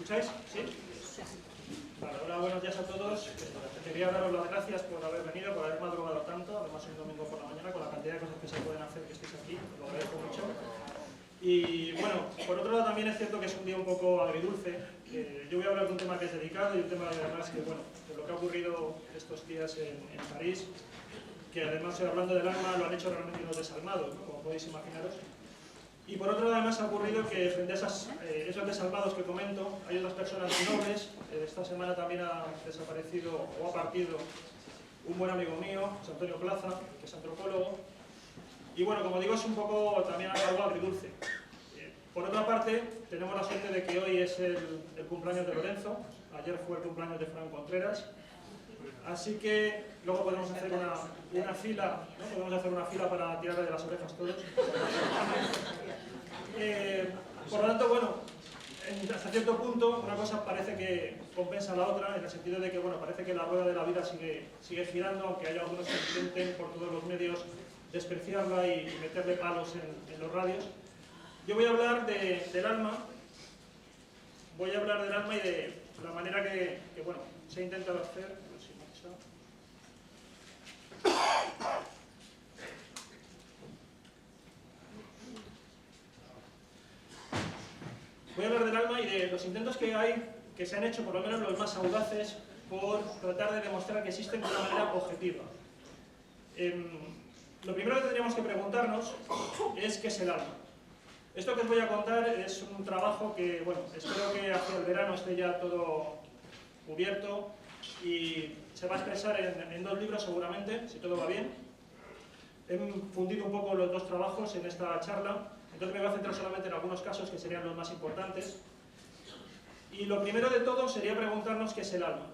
escucháis? ¿Sí? Vale, hola, buenos días a todos. Quería daros las gracias por haber venido, por haber madrugado tanto, además un domingo por la mañana, con la cantidad de cosas que se pueden hacer que estéis aquí, os lo agradezco mucho. Y bueno, por otro lado también es cierto que es un día un poco agridulce. Yo voy a hablar de un tema que es delicado y un tema además que, bueno, de lo que ha ocurrido estos días en París, que además hablando del alma lo han hecho realmente unos desalmados, ¿no? Como podéis imaginaros. Y por otro lado además ha ocurrido que frente a esos desalmados que comento, hay otras personas nobles. Esta semana también ha desaparecido o ha partido un buen amigo mío, José Antonio Plaza, que es antropólogo. Y bueno, como digo, es un poco también algo agridulce. Por otra parte, tenemos la suerte de que hoy es el cumpleaños de Lorenzo, ayer fue el cumpleaños de Fran Contreras, así que luego podemos hacer una fila, ¿no? Podemos hacer una fila para tirarle de las orejas todos. Por lo tanto, bueno, hasta cierto punto una cosa parece que compensa a la otra, en el sentido de que, bueno, parece que la rueda de la vida sigue girando, aunque hay algunos que intenten por todos los medios despreciarla y meterle palos en los radios. Yo voy a hablar del alma, y de la manera que bueno, se ha intentado hacer. A ver si me echa. Voy a hablar del alma y de los intentos que se han hecho, por lo menos los más audaces, por tratar de demostrar que existen de una manera objetiva. Lo primero que tendríamos que preguntarnos es ¿qué es el alma? Esto que os voy a contar es un trabajo que, bueno, espero que hacia el verano esté ya todo cubierto y se va a expresar en 2 libros seguramente, si todo va bien. He fundido un poco los 2 trabajos en esta charla, entonces me voy a centrar solamente en algunos casos que serían los más importantes. Y lo primero de todo sería preguntarnos qué es el alma,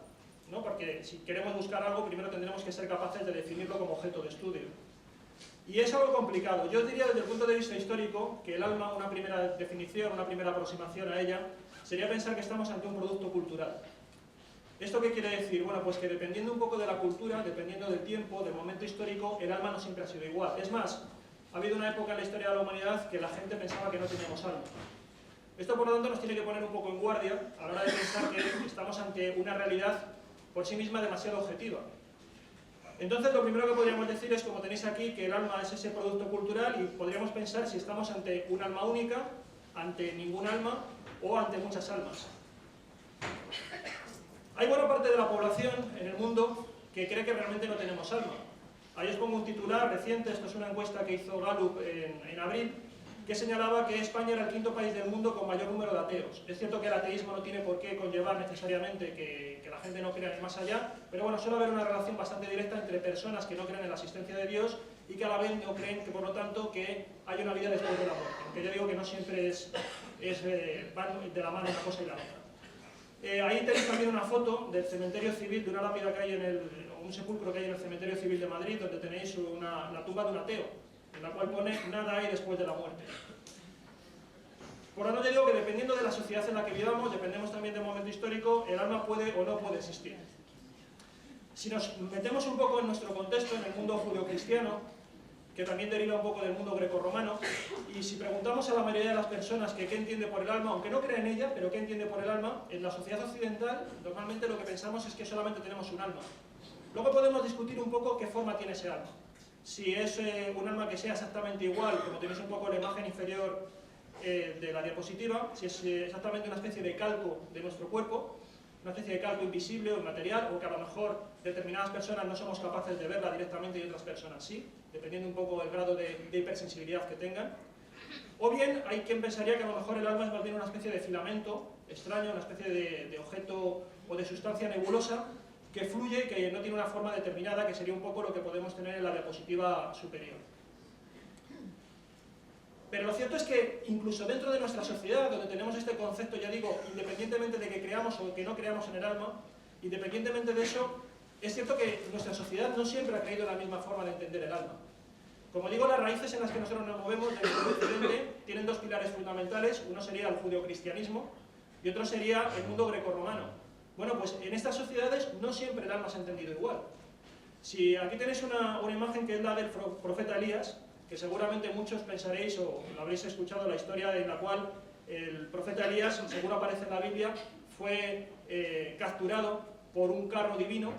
¿no? Porque si queremos buscar algo, primero tendremos que ser capaces de definirlo como objeto de estudio. Y es algo complicado. Yo diría desde el punto de vista histórico que el alma, una primera definición, una primera aproximación a ella, sería pensar que estamos ante un producto cultural. ¿Esto qué quiere decir? Bueno, pues que dependiendo un poco de la cultura, dependiendo del tiempo, del momento histórico, el alma no siempre ha sido igual. Es más, ha habido una época en la historia de la humanidad que la gente pensaba que no teníamos alma. Esto, por lo tanto, nos tiene que poner un poco en guardia a la hora de pensar que estamos ante una realidad por sí misma demasiado objetiva. Entonces, lo primero que podríamos decir es, como tenéis aquí, que el alma es ese producto cultural y podríamos pensar si estamos ante un alma única, ante ningún alma o ante muchas almas. Hay buena parte de la población en el mundo que cree que realmente no tenemos alma. Ahí os pongo un titular reciente, esto es una encuesta que hizo Gallup en abril, que señalaba que España era el 5º país del mundo con mayor número de ateos. Es cierto que el ateísmo no tiene por qué conllevar necesariamente que la gente no crea ni más allá, pero bueno, suele haber una relación bastante directa entre personas que no creen en la existencia de Dios y que a la vez no creen que, por lo tanto, que hay una vida después de la muerte. Aunque yo digo que no siempre van de la mano una cosa y la otra. Ahí tenéis también una foto del cementerio civil, de una lápida que hay un sepulcro que hay en el cementerio civil de Madrid, donde tenéis la tumba de un ateo, en la cual pone nada hay después de la muerte. Por lo tanto, yo digo que dependiendo de la sociedad en la que vivamos, dependemos también del momento histórico, el alma puede o no puede existir. Si nos metemos un poco en nuestro contexto, en el mundo judeocristiano, que también deriva un poco del mundo grecorromano, y si preguntamos a la mayoría de las personas que qué entiende por el alma, aunque no crea en ella, pero qué entiende por el alma, en la sociedad occidental normalmente lo que pensamos es que solamente tenemos un alma. Luego podemos discutir un poco qué forma tiene ese alma. Si es un alma que sea exactamente igual, como tenéis un poco en la imagen inferior de la diapositiva, si es exactamente una especie de calco de nuestro cuerpo, una especie de calco invisible o inmaterial, o que a lo mejor determinadas personas no somos capaces de verla directamente y otras personas sí, dependiendo un poco del grado de hipersensibilidad que tengan. O bien hay quien pensaría que a lo mejor el alma es más bien una especie de filamento extraño, una especie de objeto o de sustancia nebulosa que fluye, que no tiene una forma determinada, que sería un poco lo que podemos tener en la diapositiva superior. Pero lo cierto es que incluso dentro de nuestra sociedad, donde tenemos este concepto, ya digo, independientemente de que creamos o que no creamos en el alma, independientemente de eso, es cierto que nuestra sociedad no siempre ha creído la misma forma de entender el alma. Como digo, las raíces en las que nosotros nos movemos del mundo occidente tienen 2 pilares fundamentales, uno sería el judeocristianismo y otro sería el mundo grecorromano. Bueno, pues en estas sociedades no siempre el alma se ha entendido igual. Si aquí tenéis una imagen que es la del profeta Elías, que seguramente muchos pensaréis o lo habréis escuchado, la historia en la cual el profeta Elías, seguro aparece en la Biblia, fue capturado por un carro divino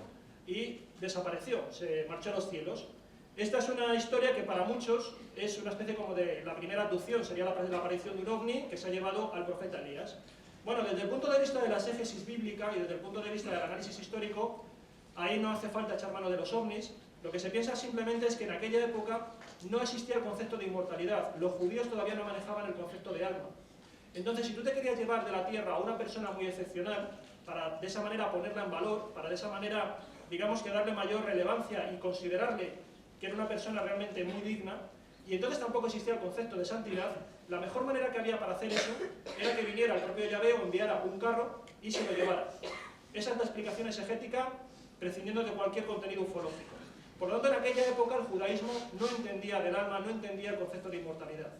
y desapareció, se marchó a los cielos. Esta es una historia que para muchos es una especie como de la primera abducción, sería la aparición de un ovni que se ha llevado al profeta Elías. Bueno, desde el punto de vista de la exégesis bíblica y desde el punto de vista del análisis histórico, ahí no hace falta echar mano de los ovnis. Lo que se piensa simplemente es que en aquella época no existía el concepto de inmortalidad. Los judíos todavía no manejaban el concepto de alma. Entonces, si tú te querías llevar de la tierra a una persona muy excepcional, para de esa manera ponerla en valor, para de esa manera, digamos que darle mayor relevancia y considerarle que era una persona realmente muy digna, y entonces tampoco existía el concepto de santidad, la mejor manera que había para hacer eso era que viniera el propio Yahvé o enviara un carro y se lo llevara. Esa es la explicación exegética, prescindiendo de cualquier contenido ufológico. Por lo tanto, en aquella época el judaísmo no entendía del alma, no entendía el concepto de inmortalidad.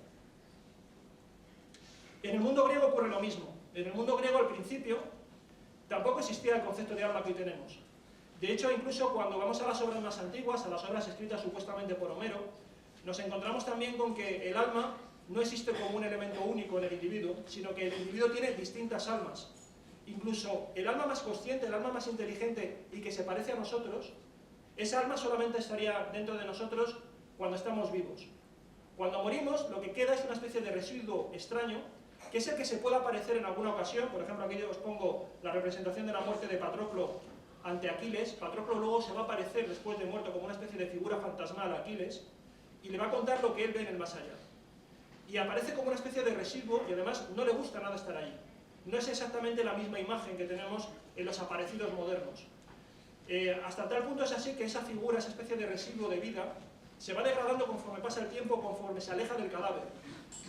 En el mundo griego ocurre lo mismo. En el mundo griego, al principio, tampoco existía el concepto de alma que hoy tenemos. De hecho, incluso cuando vamos a las obras más antiguas, a las obras escritas supuestamente por Homero, nos encontramos también con que el alma no existe como un elemento único en el individuo, sino que el individuo tiene distintas almas. Incluso el alma más consciente, el alma más inteligente y que se parece a nosotros, esa alma solamente estaría dentro de nosotros cuando estamos vivos. Cuando morimos, lo que queda es una especie de residuo extraño, que es el que se puede aparecer en alguna ocasión. Por ejemplo, aquí os pongo la representación de la muerte de Patroclo ante Aquiles. Patroclo luego se va a aparecer después de muerto como una especie de figura fantasmal a Aquiles y le va a contar lo que él ve en el más allá. Y aparece como una especie de residuo y además no le gusta nada estar ahí. No es exactamente la misma imagen que tenemos en los aparecidos modernos. Hasta tal punto es así que esa figura, esa especie de residuo de vida, se va degradando conforme pasa el tiempo, conforme se aleja del cadáver.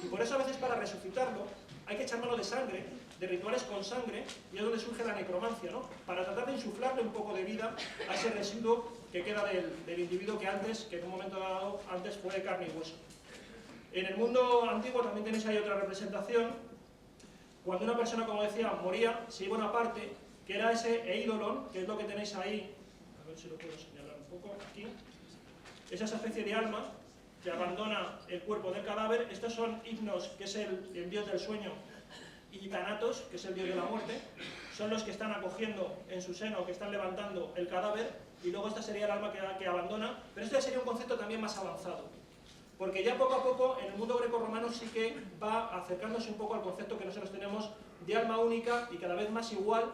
Y por eso a veces para resucitarlo hay que echar mano de sangre, de rituales con sangre, y es donde surge la necromancia, ¿no? Para tratar de insuflarle un poco de vida a ese residuo que queda del individuo que en un momento dado, antes fue de carne y hueso. En el mundo antiguo también tenéis ahí otra representación. Cuando una persona, como decía, moría, se iba una parte, que era ese eidolon, que es lo que tenéis ahí, a ver si lo puedo señalar un poco, aquí. Es esa especie de alma que abandona el cuerpo del cadáver. Estos son Hipnos, que es el dios del sueño, y Thanatos, que es el dios de la muerte. Son los que están acogiendo en su seno, que están levantando el cadáver, y luego esta sería el alma que abandona, pero este sería un concepto también más avanzado. Porque ya poco a poco en el mundo grecorromano sí que va acercándose un poco al concepto que nosotros tenemos de alma única y cada vez más igual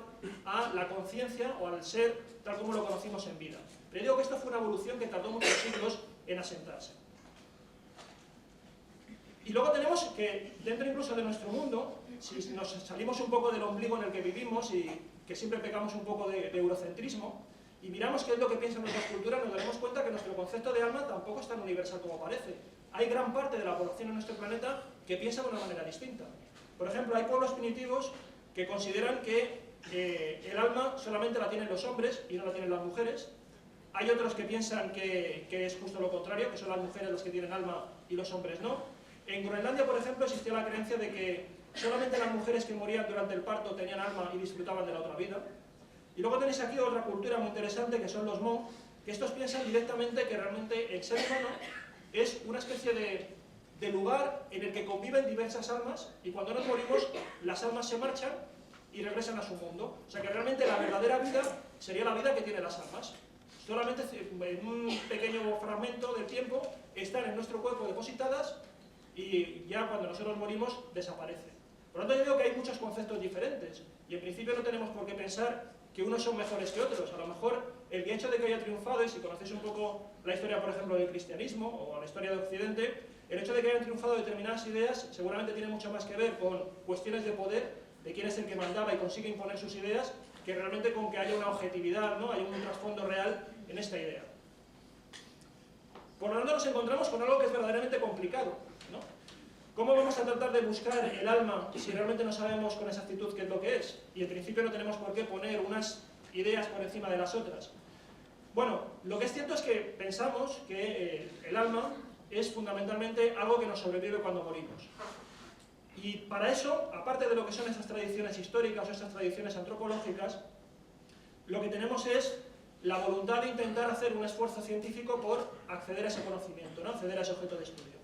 a la conciencia o al ser tal como lo conocimos en vida. Pero digo que esto fue una evolución que tardó muchos siglos en asentarse. Y luego tenemos que dentro incluso de nuestro mundo, si nos salimos un poco del ombligo en el que vivimos y que siempre pecamos un poco de eurocentrismo, y miramos qué es lo que piensan nuestras culturas, nos daremos cuenta que nuestro concepto de alma tampoco es tan universal como parece. Hay gran parte de la población en nuestro planeta que piensa de una manera distinta. Por ejemplo, hay pueblos primitivos que consideran que el alma solamente la tienen los hombres y no la tienen las mujeres. Hay otros que piensan que es justo lo contrario, que son las mujeres las que tienen alma y los hombres no. En Groenlandia, por ejemplo, existía la creencia de que solamente las mujeres que morían durante el parto tenían alma y disfrutaban de la otra vida. Y luego tenéis aquí otra cultura muy interesante, que son los Hmong, que estos piensan directamente que realmente el ser humano es una especie de lugar en el que conviven diversas almas, y cuando nos morimos, las almas se marchan y regresan a su mundo. O sea que realmente la verdadera vida sería la vida que tienen las almas. Solamente en un pequeño fragmento del tiempo están en nuestro cuerpo depositadas y ya cuando nosotros morimos desaparecen. Por lo tanto, yo digo que hay muchos conceptos diferentes y en principio no tenemos por qué pensar que unos son mejores que otros. A lo mejor el hecho de que haya triunfado, y si conocéis un poco la historia, por ejemplo, del cristianismo o la historia de Occidente, el hecho de que hayan triunfado determinadas ideas seguramente tiene mucho más que ver con cuestiones de poder, de quién es el que mandaba y consigue imponer sus ideas, que realmente con que haya una objetividad, ¿no? Hay un trasfondo real en esta idea. Por lo tanto, nos encontramos con algo que es verdaderamente complicado, ¿no? ¿Cómo vamos a tratar de buscar el alma si realmente no sabemos con exactitud qué es lo que es? Y en principio no tenemos por qué poner unas ideas por encima de las otras. Bueno, lo que es cierto es que pensamos que el alma es fundamentalmente algo que nos sobrevive cuando morimos. Y para eso, aparte de lo que son esas tradiciones históricas o esas tradiciones antropológicas, lo que tenemos es la voluntad de intentar hacer un esfuerzo científico por acceder a ese conocimiento, ¿no? Acceder a ese objeto de estudio.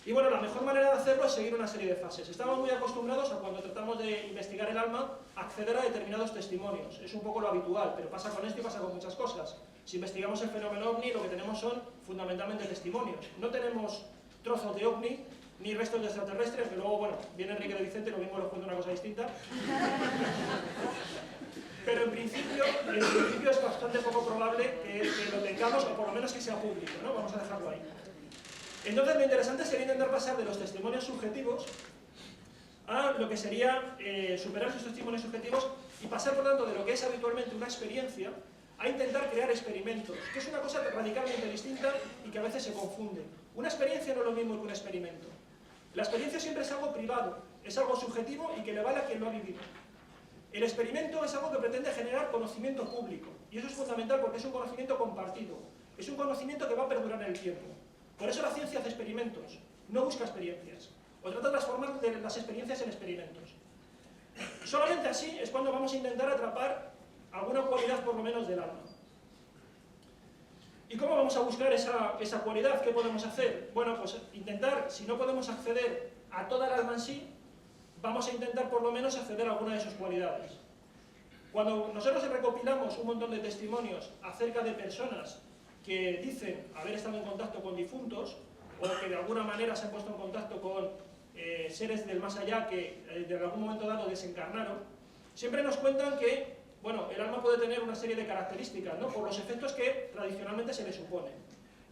Y bueno, la mejor manera de hacerlo es seguir una serie de fases. Estamos muy acostumbrados a cuando tratamos de investigar el alma, acceder a determinados testimonios. Es un poco lo habitual, pero pasa con esto y pasa con muchas cosas. Si investigamos el fenómeno OVNI, lo que tenemos son fundamentalmente testimonios. No tenemos trozos de OVNI, ni restos de extraterrestres, que luego, bueno, viene Enrique de Vicente, lo mismo nos cuenta una cosa distinta. Pero en principio es bastante poco probable que lo tengamos, o por lo menos que sea público, ¿no? Vamos a dejarlo ahí. Entonces lo interesante sería intentar pasar de los testimonios subjetivos a lo que sería superar esos testimonios subjetivos y pasar por tanto de lo que es habitualmente una experiencia a intentar crear experimentos, que es una cosa radicalmente distinta y que a veces se confunde. Una experiencia no es lo mismo que un experimento. La experiencia siempre es algo privado, es algo subjetivo y que le vale a quien lo ha vivido. El experimento es algo que pretende generar conocimiento público, y eso es fundamental porque es un conocimiento compartido, es un conocimiento que va a perdurar en el tiempo. Por eso la ciencia hace experimentos, no busca experiencias, o trata de transformar las experiencias en experimentos. Solamente así es cuando vamos a intentar atrapar alguna cualidad por lo menos del alma. ¿Y cómo vamos a buscar esa cualidad? ¿Qué podemos hacer? Bueno, pues intentar, si no podemos acceder a toda el alma en sí, vamos a intentar por lo menos acceder a alguna de sus cualidades. Cuando nosotros recopilamos un montón de testimonios acerca de personas que dicen haber estado en contacto con difuntos, o que de alguna manera se han puesto en contacto con seres del más allá que en algún momento dado desencarnaron, siempre nos cuentan que, bueno, el alma puede tener una serie de características, ¿no? Por los efectos que tradicionalmente se le suponen.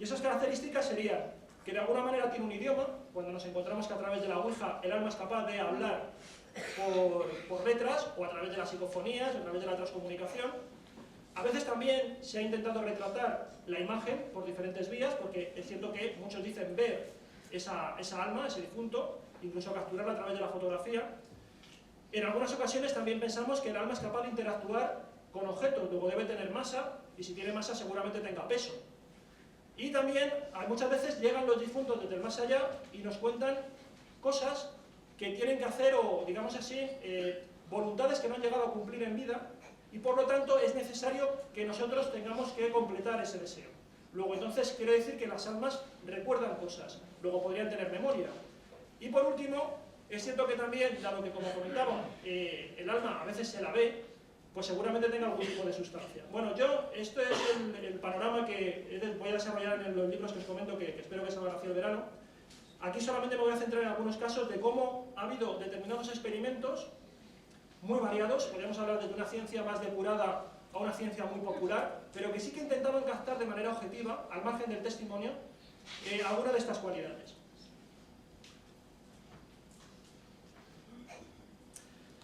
Y esas características serían que de alguna manera tiene un idioma, cuando nos encontramos que a través de la Ouija el alma es capaz de hablar por letras, o a través de las psicofonías, o a través de la transcomunicación. A veces también se ha intentado retratar la imagen por diferentes vías, porque es cierto que muchos dicen ver esa alma, ese difunto, incluso capturarla a través de la fotografía. En algunas ocasiones también pensamos que el alma es capaz de interactuar con objetos, luego debe tener masa, y si tiene masa seguramente tenga peso. Y también muchas veces llegan los difuntos desde el más allá y nos cuentan cosas que tienen que hacer, o digamos así, voluntades que no han llegado a cumplir en vida, y por lo tanto es necesario que nosotros tengamos que completar ese deseo. Luego entonces quiere decir que las almas recuerdan cosas, luego podrían tener memoria. Y por último, es cierto que también, dado que como comentaba, el alma a veces se la ve, pues seguramente tenga algún tipo de sustancia. Bueno, esto es el panorama que voy a desarrollar en los libros que os comento, que espero que salgan hacia el verano. Aquí solamente me voy a centrar en algunos casos de cómo ha habido determinados experimentos muy variados, podríamos hablar de una ciencia más depurada a una ciencia muy popular, pero que sí que intentaban captar de manera objetiva, al margen del testimonio, alguna de estas cualidades.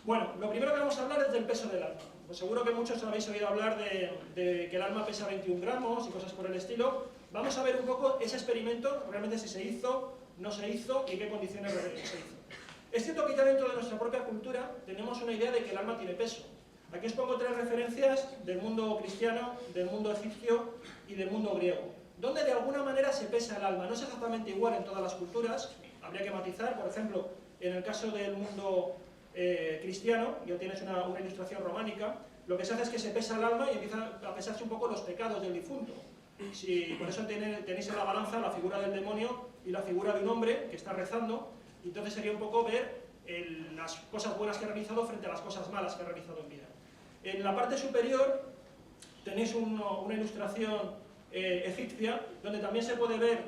Bueno, lo primero que vamos a hablar es del peso del alma. Pues seguro que muchos habéis oído hablar de que el alma pesa 21 gramos y cosas por el estilo. Vamos a ver un poco ese experimento, realmente si se hizo, no se hizo y en qué condiciones se hizo. Es cierto que ya dentro de nuestra propia cultura tenemos una idea de que el alma tiene peso. Aquí os pongo 3 referencias del mundo cristiano, del mundo egipcio y del mundo griego, donde de alguna manera se pesa el alma. No es exactamente igual en todas las culturas, habría que matizar. Por ejemplo, en el caso del mundo cristiano, ya tienes una ilustración románica, lo que se hace es que se pesa el alma y empieza a pesarse un poco los pecados del difunto. Por eso tenéis en la balanza la figura del demonio y la figura de un hombre que está rezando, y entonces sería un poco ver las cosas buenas que ha realizado frente a las cosas malas que ha realizado en vida. En la parte superior tenéis una ilustración egipcia, donde también se puede ver,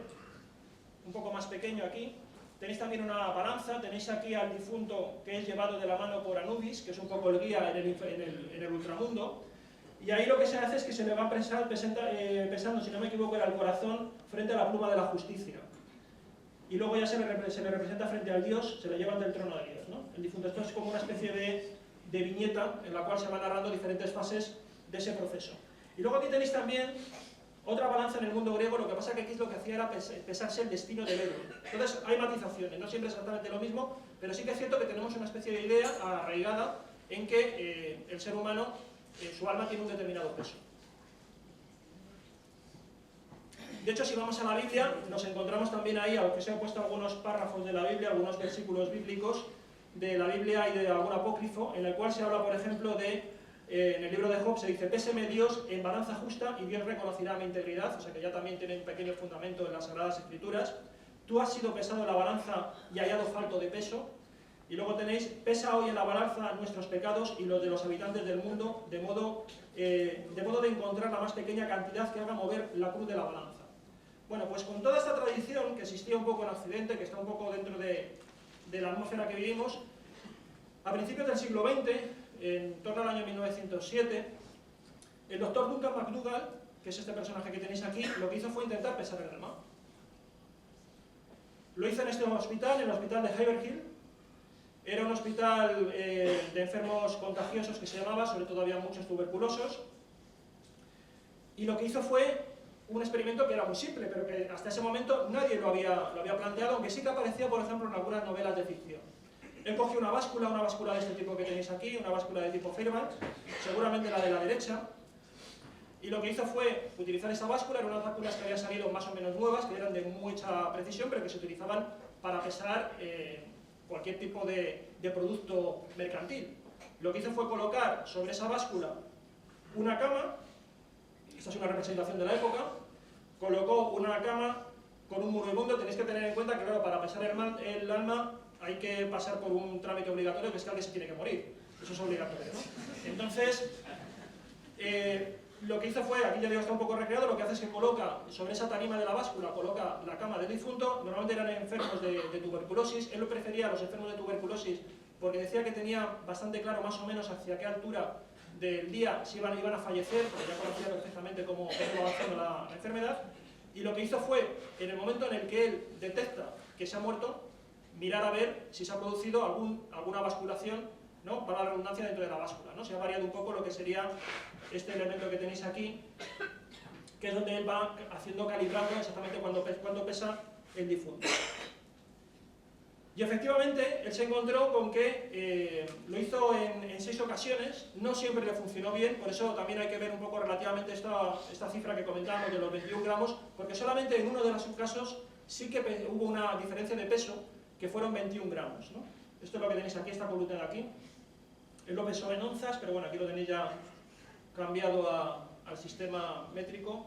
un poco más pequeño aquí, tenéis también una balanza, tenéis aquí al difunto que es llevado de la mano por Anubis, que es un poco el guía en el ultramundo, y ahí lo que se hace es que se le va pesando, si no me equivoco, era el corazón frente a la pluma de la justicia. Y luego ya se le representa frente al Dios, se le lleva ante el trono de Dios, ¿no? El difunto. Esto es como una especie de viñeta en la cual se van narrando diferentes fases de ese proceso. Y luego aquí tenéis también otra balanza en el mundo griego, lo que pasa que aquí lo que hacía era pesarse el destino del héroe. Entonces hay matizaciones, no siempre exactamente lo mismo, pero sí que es cierto que tenemos una especie de idea arraigada en que el ser humano, su alma tiene un determinado peso. De hecho, si vamos a la Biblia, nos encontramos también ahí, aunque se han puesto algunos párrafos de la Biblia, algunos versículos bíblicos de la Biblia y de algún apócrifo, en el cual se habla, por ejemplo, en el libro de Job se dice: péseme Dios en balanza justa y Dios reconocerá mi integridad, o sea que ya también tiene un pequeño fundamento en las Sagradas Escrituras. tú has sido pesado en la balanza y hallado falto de peso. Y luego tenéis, pesa hoy en la balanza nuestros pecados y los de los habitantes del mundo, de modo de encontrar la más pequeña cantidad que haga mover la cruz de la balanza. Bueno, pues con toda esta tradición que existía un poco en Occidente, que está un poco dentro de la atmósfera que vivimos, a principios del siglo XX, en torno al año 1907, el doctor Duncan McDougall, que es este personaje que tenéis aquí, lo que hizo fue intentar pesar el alma. Lo hizo en este hospital, en el hospital de Haverhill. Era un hospital de enfermos contagiosos que se llamaba, sobre todo había muchos tuberculosos. Y lo que hizo fue un experimento que era muy simple, pero que hasta ese momento nadie lo había planteado, aunque sí que aparecía, por ejemplo, en algunas novelas de ficción. Él cogió una báscula de este tipo que tenéis aquí, una báscula de tipo Fairbanks, seguramente la de la derecha, y lo que hizo fue utilizar esa báscula, eran unas básculas que habían salido más o menos nuevas, que eran de mucha precisión, pero que se utilizaban para pesar cualquier tipo de producto mercantil. Lo que hizo fue colocar sobre esa báscula una cama, esta es una representación de la época, colocó una cama con un moribundo. Tenéis que tener en cuenta que, claro, para pesar el alma hay que pasar por un trámite obligatorio, que es que alguien se tiene que morir. Eso es obligatorio, ¿no? Entonces, lo que hizo fue, aquí ya digo, está un poco recreado, lo que hace es que coloca sobre esa tarima de la báscula, coloca la cama del difunto. Normalmente eran enfermos de tuberculosis. Él lo prefería a los enfermos de tuberculosis porque decía que tenía bastante claro más o menos hacia qué altura del día si iban a fallecer, porque ya conocía perfectamente cómo iba avanzando la enfermedad. Y lo que hizo fue, en el momento en el que él detecta que se ha muerto, mirar a ver si se ha producido alguna basculación, ¿no?, para la redundancia, dentro de la báscula, ¿no? Se ha variado un poco lo que sería este elemento que tenéis aquí, que es donde él va haciendo, calibrando exactamente cuánto pesa el difunto. Y efectivamente, él se encontró con que lo hizo en 6 ocasiones, no siempre le funcionó bien, por eso también hay que ver un poco relativamente esta cifra que comentábamos de los 21 gramos, porque solamente en uno de los casos sí que hubo una diferencia de peso, que fueron 21 gramos, ¿no? Esto es lo que tenéis aquí, esta columna de aquí. Él lo pesó en onzas, pero bueno, aquí lo tenéis ya cambiado al sistema métrico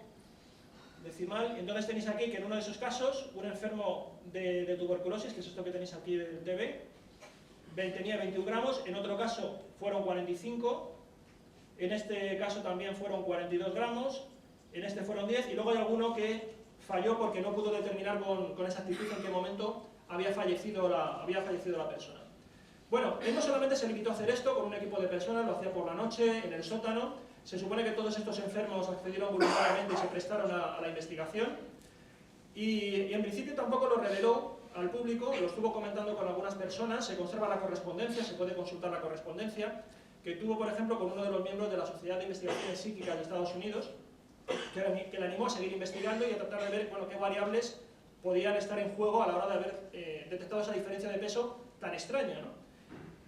decimal. Entonces tenéis aquí que en uno de esos casos, un enfermo de tuberculosis, que es esto que tenéis aquí del TB, tenía 21 gramos, en otro caso fueron 45, en este caso también fueron 42 gramos, en este fueron 10, y luego hay alguno que falló porque no pudo determinar con exactitud en qué momento había fallecido la persona. Bueno, él no solamente se limitó a hacer esto con un equipo de personas, lo hacía por la noche, en el sótano. Se supone que todos estos enfermos accedieron voluntariamente y se prestaron a la investigación. Y en principio tampoco lo reveló al público, lo estuvo comentando con algunas personas. Se conserva la correspondencia, se puede consultar la correspondencia, que tuvo, por ejemplo, con uno de los miembros de la Sociedad de Investigaciones Psíquicas de Estados Unidos, que le animó a seguir investigando y a tratar de ver, bueno, qué variables podían estar en juego a la hora de haber detectado esa diferencia de peso tan extraña, ¿no?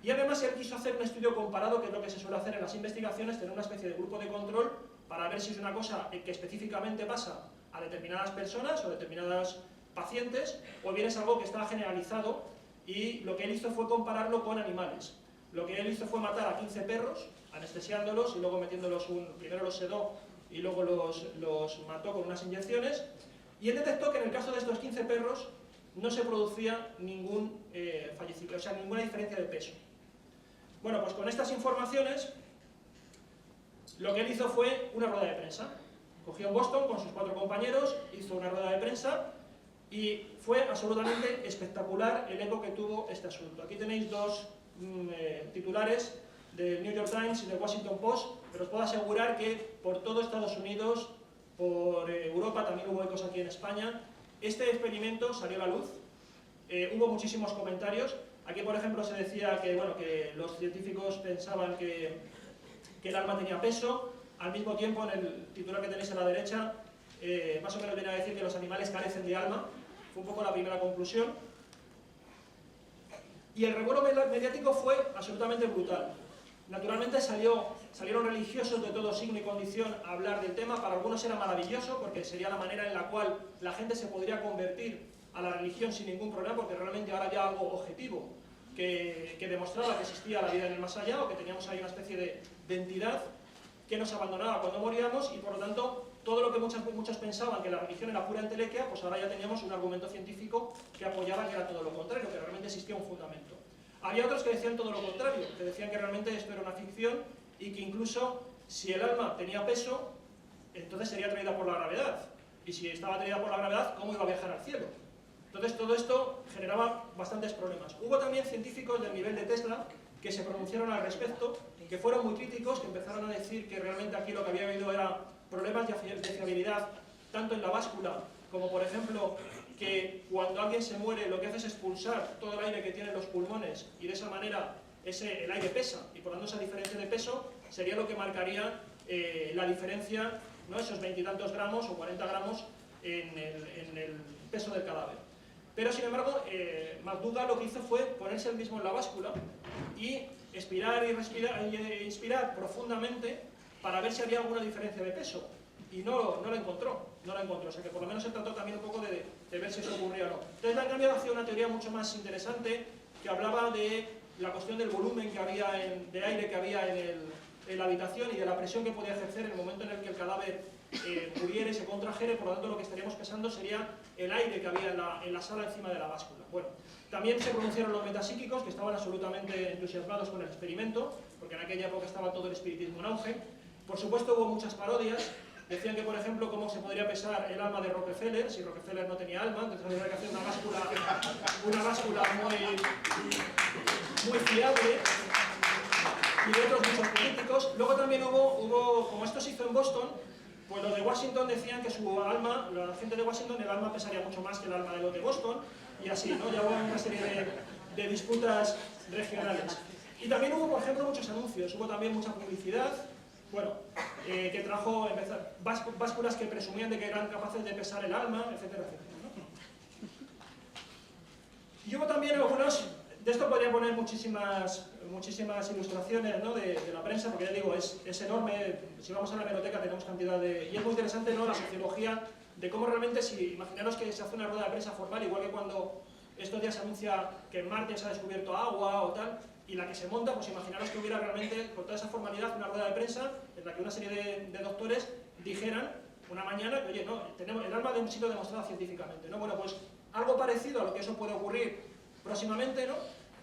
Y además él quiso hacer un estudio comparado, que es lo que se suele hacer en las investigaciones, tener una especie de grupo de control para ver si es una cosa que específicamente pasa a determinadas personas o determinados pacientes, o bien es algo que está generalizado, y lo que él hizo fue compararlo con animales. Lo que él hizo fue matar a 15 perros, anestesiándolos y luego metiéndolos, primero los sedó y luego los mató con unas inyecciones, y él detectó que en el caso de estos 15 perros no se producía ningún fallecimiento, o sea, ninguna diferencia de peso. Bueno, pues con estas informaciones, lo que él hizo fue una rueda de prensa. Cogió en Boston con sus 4 compañeros, hizo una rueda de prensa y fue absolutamente espectacular el eco que tuvo este asunto. Aquí tenéis 2 titulares del New York Times y del Washington Post, pero os puedo asegurar que por todo Estados Unidos, por Europa, también hubo ecos aquí en España. Este experimento salió a la luz, hubo muchísimos comentarios. Aquí, por ejemplo, se decía que, bueno, que los científicos pensaban que el alma tenía peso. Al mismo tiempo, en el titular que tenéis a la derecha, más o menos viene a decir que los animales carecen de alma. Fue un poco la primera conclusión. Y el revuelo mediático fue absolutamente brutal. Naturalmente salieron religiosos de todo signo y condición a hablar del tema. Para algunos era maravilloso, porque sería la manera en la cual la gente se podría convertir a la religión sin ningún problema, porque realmente ahora había algo objetivo que demostraba que existía la vida en el más allá, o que teníamos ahí una especie de entidad. que nos abandonaba cuando moríamos y por lo tanto todo lo que muchos pensaban que la religión era pura entelequia, pues ahora ya teníamos un argumento científico que apoyaba que era todo lo contrario, que realmente existía un fundamento. Había otros que decían todo lo contrario, que decían que realmente esto era una ficción y que incluso si el alma tenía peso, entonces sería atraída por la gravedad. Y si estaba atraída por la gravedad, ¿cómo iba a viajar al cielo? Entonces todo esto generaba bastantes problemas. Hubo también científicos del nivel de Tesla que se pronunciaron al respecto, que fueron muy críticos, que empezaron a decir que realmente aquí lo que había habido era problemas de fiabilidad, tanto en la báscula, como por ejemplo, que cuando alguien se muere lo que hace es expulsar todo el aire que tienen los pulmones y de esa manera el aire pesa, y por lo tanto esa diferencia de peso sería lo que marcaría la diferencia, ¿no? Esos 20 y tantos gramos o 40 gramos en el peso del cadáver. Pero sin embargo, McDougall lo que hizo fue ponerse él mismo en la báscula y expirar y respirar, inspirar profundamente para ver si había alguna diferencia de peso. Y no la encontró, o sea que por lo menos se trató también un poco de ver si eso ocurría o no. Entonces le han cambiado hacia una teoría mucho más interesante que hablaba de la cuestión del volumen que había de aire que había en la habitación y de la presión que podía ejercer en el momento en el que el cadáver muriera y se contrajere, por lo tanto lo que estaríamos pesando sería el aire que había en la sala encima de la báscula. Bueno, también se pronunciaron los metapsíquicos, que estaban absolutamente entusiasmados con el experimento, porque en aquella época estaba todo el espiritismo en auge. Por supuesto hubo muchas parodias, decían que por ejemplo cómo se podría pesar el alma de Rockefeller, si Rockefeller no tenía alma, entonces habría que hacer una báscula muy fiable, y de otros muchos políticos. Luego también hubo, como esto se hizo en Boston, pues los de Washington decían que su alma, la gente de Washington, el alma pesaría mucho más que el alma de los de Boston, y así, ¿no? Ya hubo una serie de disputas regionales. Y también hubo, por ejemplo, muchos anuncios, hubo también mucha publicidad, bueno, que trajo básculas que presumían de que eran capaces de pesar el alma, etcétera, etcétera, ¿no? Y hubo también algunos, de esto podría poner muchísimas ilustraciones, ¿no? de la prensa, porque ya digo, es enorme, si vamos a la hemeroteca tenemos cantidad de... Y es muy interesante, ¿no? La sociología de cómo realmente, si imaginaros que se hace una rueda de prensa formal, igual que cuando estos días se anuncia que en Marte se ha descubierto agua o tal, y la que se monta, pues imaginaros que hubiera realmente, con toda esa formalidad, una rueda de prensa en la que una serie de doctores dijeran una mañana que, oye, no, tenemos el alma de un sitio demostrado científicamente, ¿no? Bueno, pues algo parecido a lo que eso puede ocurrir próximamente, ¿no?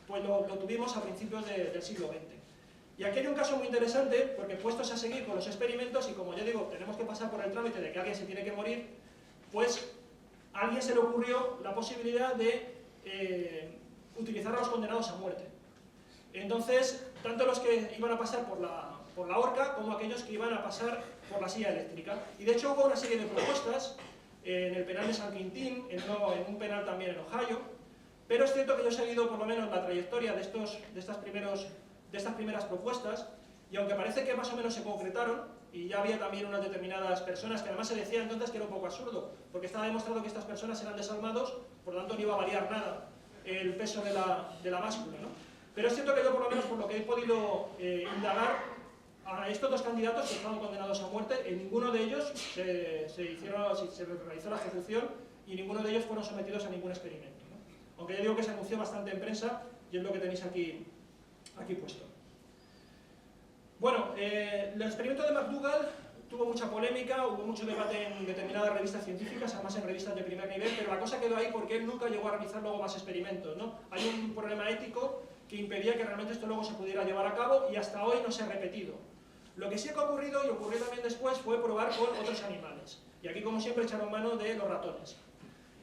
Pues lo tuvimos a principios del siglo XX. Y aquí hay un caso muy interesante, porque puestos a seguir con los experimentos, y como ya digo, tenemos que pasar por el trámite de que alguien se tiene que morir, pues a alguien se le ocurrió la posibilidad de utilizar a los condenados a muerte. Entonces, tanto los que iban a pasar por la horca, como aquellos que iban a pasar por la silla eléctrica. Y de hecho hubo una serie de propuestas en el penal de San Quintín, en un penal también en Ohio, pero es cierto que yo he seguido por lo menos la trayectoria de estas primeras propuestas, y aunque parece que más o menos se concretaron, y ya había también unas determinadas personas que además se decía entonces que era un poco absurdo, porque estaba demostrado que estas personas eran desalmados, por lo tanto no iba a variar nada el peso de la báscula, ¿no? Pero es cierto que yo, por lo menos por lo que he podido indagar, a estos dos candidatos que estaban condenados a muerte, en ninguno de ellos se realizó la ejecución y ninguno de ellos fueron sometidos a ningún experimento, ¿no? Aunque ya digo que se anunció bastante en prensa y es lo que tenéis aquí puesto. Bueno, el experimento de McDougall tuvo mucha polémica, hubo mucho debate en determinadas revistas científicas, además en revistas de primer nivel, pero la cosa quedó ahí porque él nunca llegó a realizar luego más experimentos, ¿no? Hay un problema ético que impedía que realmente esto luego se pudiera llevar a cabo y hasta hoy no se ha repetido. Lo que sí ha ocurrido, y ocurrió también después, fue probar con otros animales. Y aquí, como siempre, echaron mano de los ratones.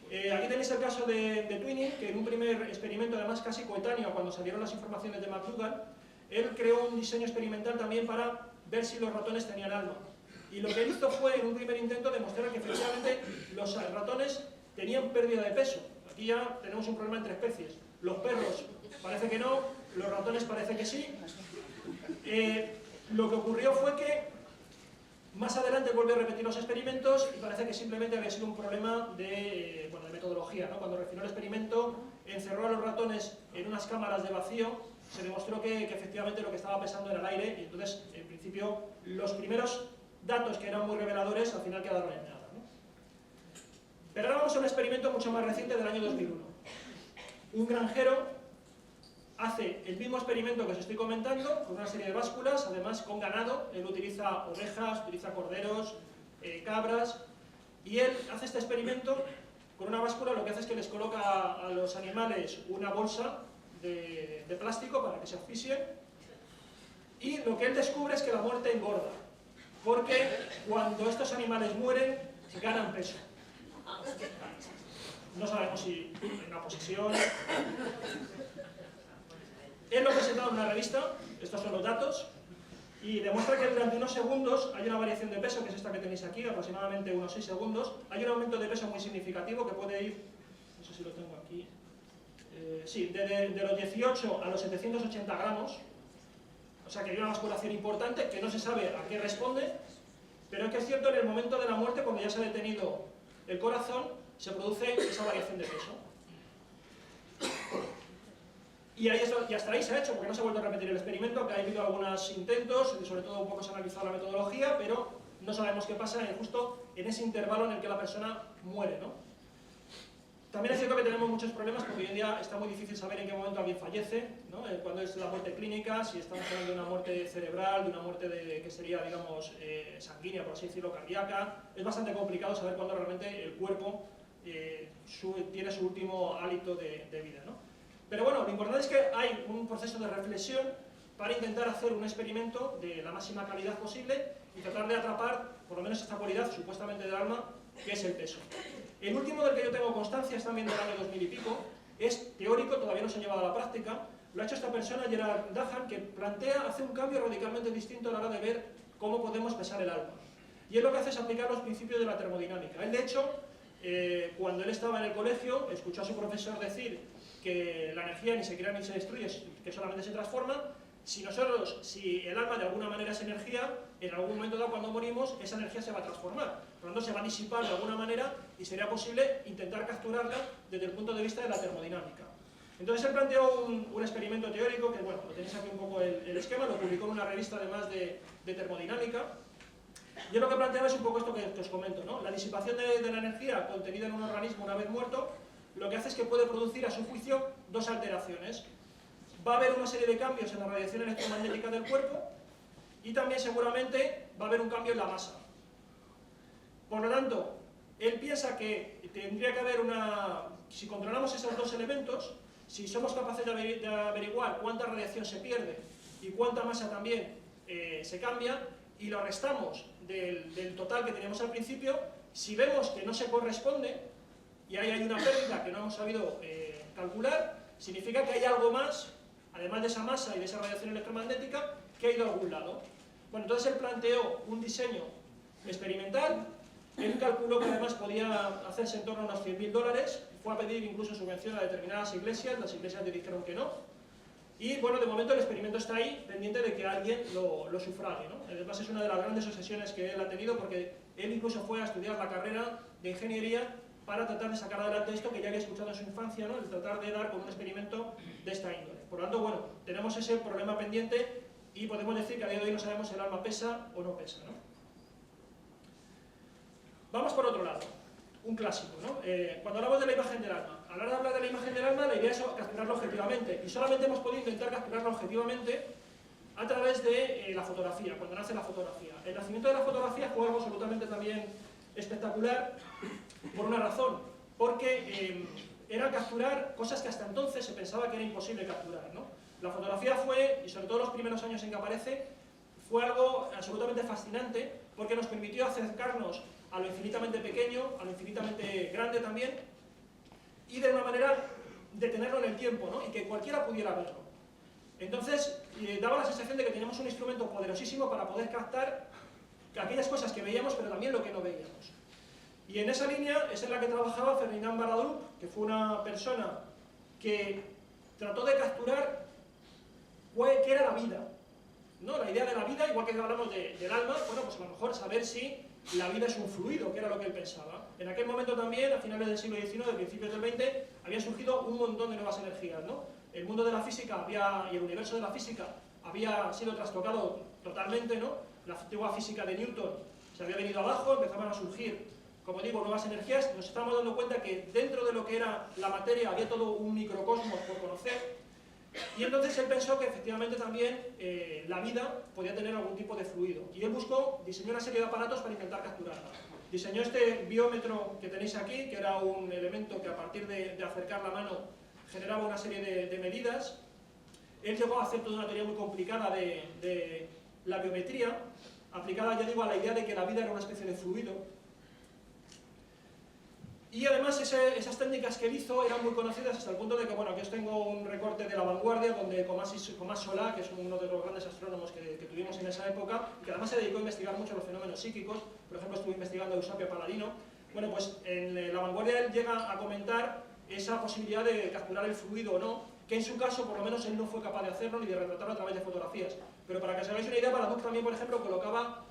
Aquí tenéis el caso de Twining, que en un primer experimento, además casi coetáneo a cuando salieron las informaciones de McDougall, él creó un diseño experimental también para ver si los ratones tenían alma. Y lo que hizo fue, en un primer intento, demostrar que efectivamente los ratones tenían pérdida de peso. Aquí ya tenemos un problema entre especies. Los perros parece que no, los ratones parece que sí. Lo que ocurrió fue que más adelante volvió a repetir los experimentos y parece que simplemente había sido un problema de metodología, ¿no? Cuando refinó el experimento, encerró a los ratones en unas cámaras de vacío, se demostró que efectivamente lo que estaba pesando era el aire y entonces, en principio, los primeros datos que eran muy reveladores al final quedaron en nada, ¿no? Pero ahora vamos a un experimento mucho más reciente del año 2001. Un granjero hace el mismo experimento que os estoy comentando, con una serie de básculas, además con ganado. Él utiliza ovejas, utiliza corderos, cabras, y él hace este experimento con una báscula. Lo que hace es que les coloca a los animales una bolsa de plástico para que se asfixien, y lo que él descubre es que la muerte engorda, porque cuando estos animales mueren, ganan peso. No sabemos si en una posesión. Él lo ha presentado en una revista, estos son los datos, y demuestra que durante unos segundos hay una variación de peso, que es esta que tenéis aquí, aproximadamente unos 6 segundos. Hay un aumento de peso muy significativo que puede ir, no sé si lo tengo aquí, sí, de los 18 a los 780 gramos, o sea que hay una basculación importante que no se sabe a qué responde, pero es que es cierto, en el momento de la muerte, cuando ya se ha detenido el corazón, se produce esa variación de peso. Y hasta ahí se ha hecho, porque no se ha vuelto a repetir el experimento, que ha habido algunos intentos, y sobre todo un poco se ha analizado la metodología, pero no sabemos qué pasa justo en ese intervalo en el que la persona muere, ¿no? También es cierto que tenemos muchos problemas, porque hoy en día está muy difícil saber en qué momento alguien fallece, ¿no? Cuándo es la muerte clínica, si estamos hablando de una muerte cerebral, de una muerte que sería, digamos, sanguínea, por así decirlo, cardíaca. Es bastante complicado saber cuándo realmente el cuerpo tiene su último hálito de vida, ¿no? Pero bueno, lo importante es que hay un proceso de reflexión para intentar hacer un experimento de la máxima calidad posible y tratar de atrapar, por lo menos, esta cualidad supuestamente del alma, que es el peso. El último del que yo tengo constancia es también del año 2000 y pico, es teórico, todavía no se ha llevado a la práctica. Lo ha hecho esta persona, Gerard Dahan, que hace un cambio radicalmente distinto a la hora de ver cómo podemos pesar el alma. Y él lo que hace es aplicar los principios de la termodinámica. Él, de hecho, cuando él estaba en el colegio, escuchó a su profesor decir que la energía ni se crea ni se destruye, que solamente se transforma. Si el alma de alguna manera es energía, en algún momento dado cuando morimos, esa energía se va a transformar. Por lo tanto, se va a disipar de alguna manera y sería posible intentar capturarla desde el punto de vista de la termodinámica. Entonces él planteó un experimento teórico, que bueno, lo tenéis aquí un poco el esquema, lo publicó en una revista además de termodinámica. Yo lo que planteaba es un poco esto que os comento, ¿no? La disipación de la energía contenida en un organismo una vez muerto, lo que hace es que puede producir, a su juicio, dos alteraciones. Va a haber una serie de cambios en la radiación electromagnética del cuerpo y también seguramente va a haber un cambio en la masa. Por lo tanto, él piensa que tendría que haber si controlamos esos dos elementos, si somos capaces de averiguar cuánta radiación se pierde y cuánta masa también se cambia, y lo restamos del total que teníamos al principio, si vemos que no se corresponde y ahí hay una pérdida que no hemos sabido calcular, significa que hay algo más, además de esa masa y de esa radiación electromagnética, que ha ido a algún lado. Bueno, entonces él planteó un diseño experimental. Él calculó que además podía hacerse en torno a unos $100.000, fue a pedir incluso subvención a determinadas iglesias, las iglesias le dijeron que no. Y bueno, de momento el experimento está ahí, pendiente de que alguien lo sufrague, ¿no? Además es una de las grandes obsesiones que él ha tenido, porque él incluso fue a estudiar la carrera de ingeniería para tratar de sacar adelante esto que ya había escuchado en su infancia, ¿no? El tratar de dar con un experimento de esta índole. Por lo tanto, bueno, tenemos ese problema pendiente y podemos decir que a día de hoy no sabemos si el alma pesa o no pesa, ¿no? Vamos por otro lado, un clásico, ¿no? Cuando hablamos de la imagen del alma, a la hora de hablar de la imagen del alma, la idea es capturarla objetivamente, y solamente hemos podido intentar capturarla objetivamente a través de la fotografía, cuando nace la fotografía. El nacimiento de la fotografía fue algo absolutamente también espectacular, por una razón, porque era capturar cosas que hasta entonces se pensaba que era imposible capturar, ¿no? La fotografía fue, y sobre todo los primeros años en que aparece, fue algo absolutamente fascinante, porque nos permitió acercarnos a lo infinitamente pequeño, a lo infinitamente grande también, y de una manera detenerlo en el tiempo, ¿no? Y que cualquiera pudiera verlo. Entonces, daba la sensación de que teníamos un instrumento poderosísimo para poder captar aquellas cosas que veíamos, pero también lo que no veíamos. Y en esa línea es en la que trabajaba Ferdinand Baraduc, que fue una persona que trató de capturar qué era la vida, ¿no? La idea de la vida, igual que hablamos del alma, bueno, pues a lo mejor saber si la vida es un fluido, que era lo que él pensaba. En aquel momento también, a finales del siglo XIX, principios del XX, habían surgido un montón de nuevas energías, ¿no? El mundo de la física y el universo de la física había sido trastocado totalmente, ¿no? La antigua física de Newton se había venido abajo, empezaban a surgir, como digo, nuevas energías. Nos estamos dando cuenta que dentro de lo que era la materia había todo un microcosmos por conocer, Y entonces él pensó que efectivamente también la vida podía tener algún tipo de fluido. Y él diseñó una serie de aparatos para intentar capturarla. Diseñó este biómetro que tenéis aquí, que era un elemento que a partir de acercar la mano generaba una serie de medidas. Él llegó a hacer toda una teoría muy complicada de la biometría, aplicada, ya digo, a la idea de que la vida era una especie de fluido. Y además esas técnicas que él hizo eran muy conocidas hasta el punto de que, bueno, aquí os tengo un recorte de La Vanguardia, donde Tomás Solá, que es uno de los grandes astrónomos que tuvimos en esa época, y que además se dedicó a investigar mucho los fenómenos psíquicos, por ejemplo estuvo investigando a Eusapio Paladino, bueno, pues en La Vanguardia él llega a comentar esa posibilidad de capturar el fluido o no, que en su caso, por lo menos, él no fue capaz de hacerlo ni de retratarlo a través de fotografías. Pero para que os hagáis una idea, Baraduc también, por ejemplo, colocaba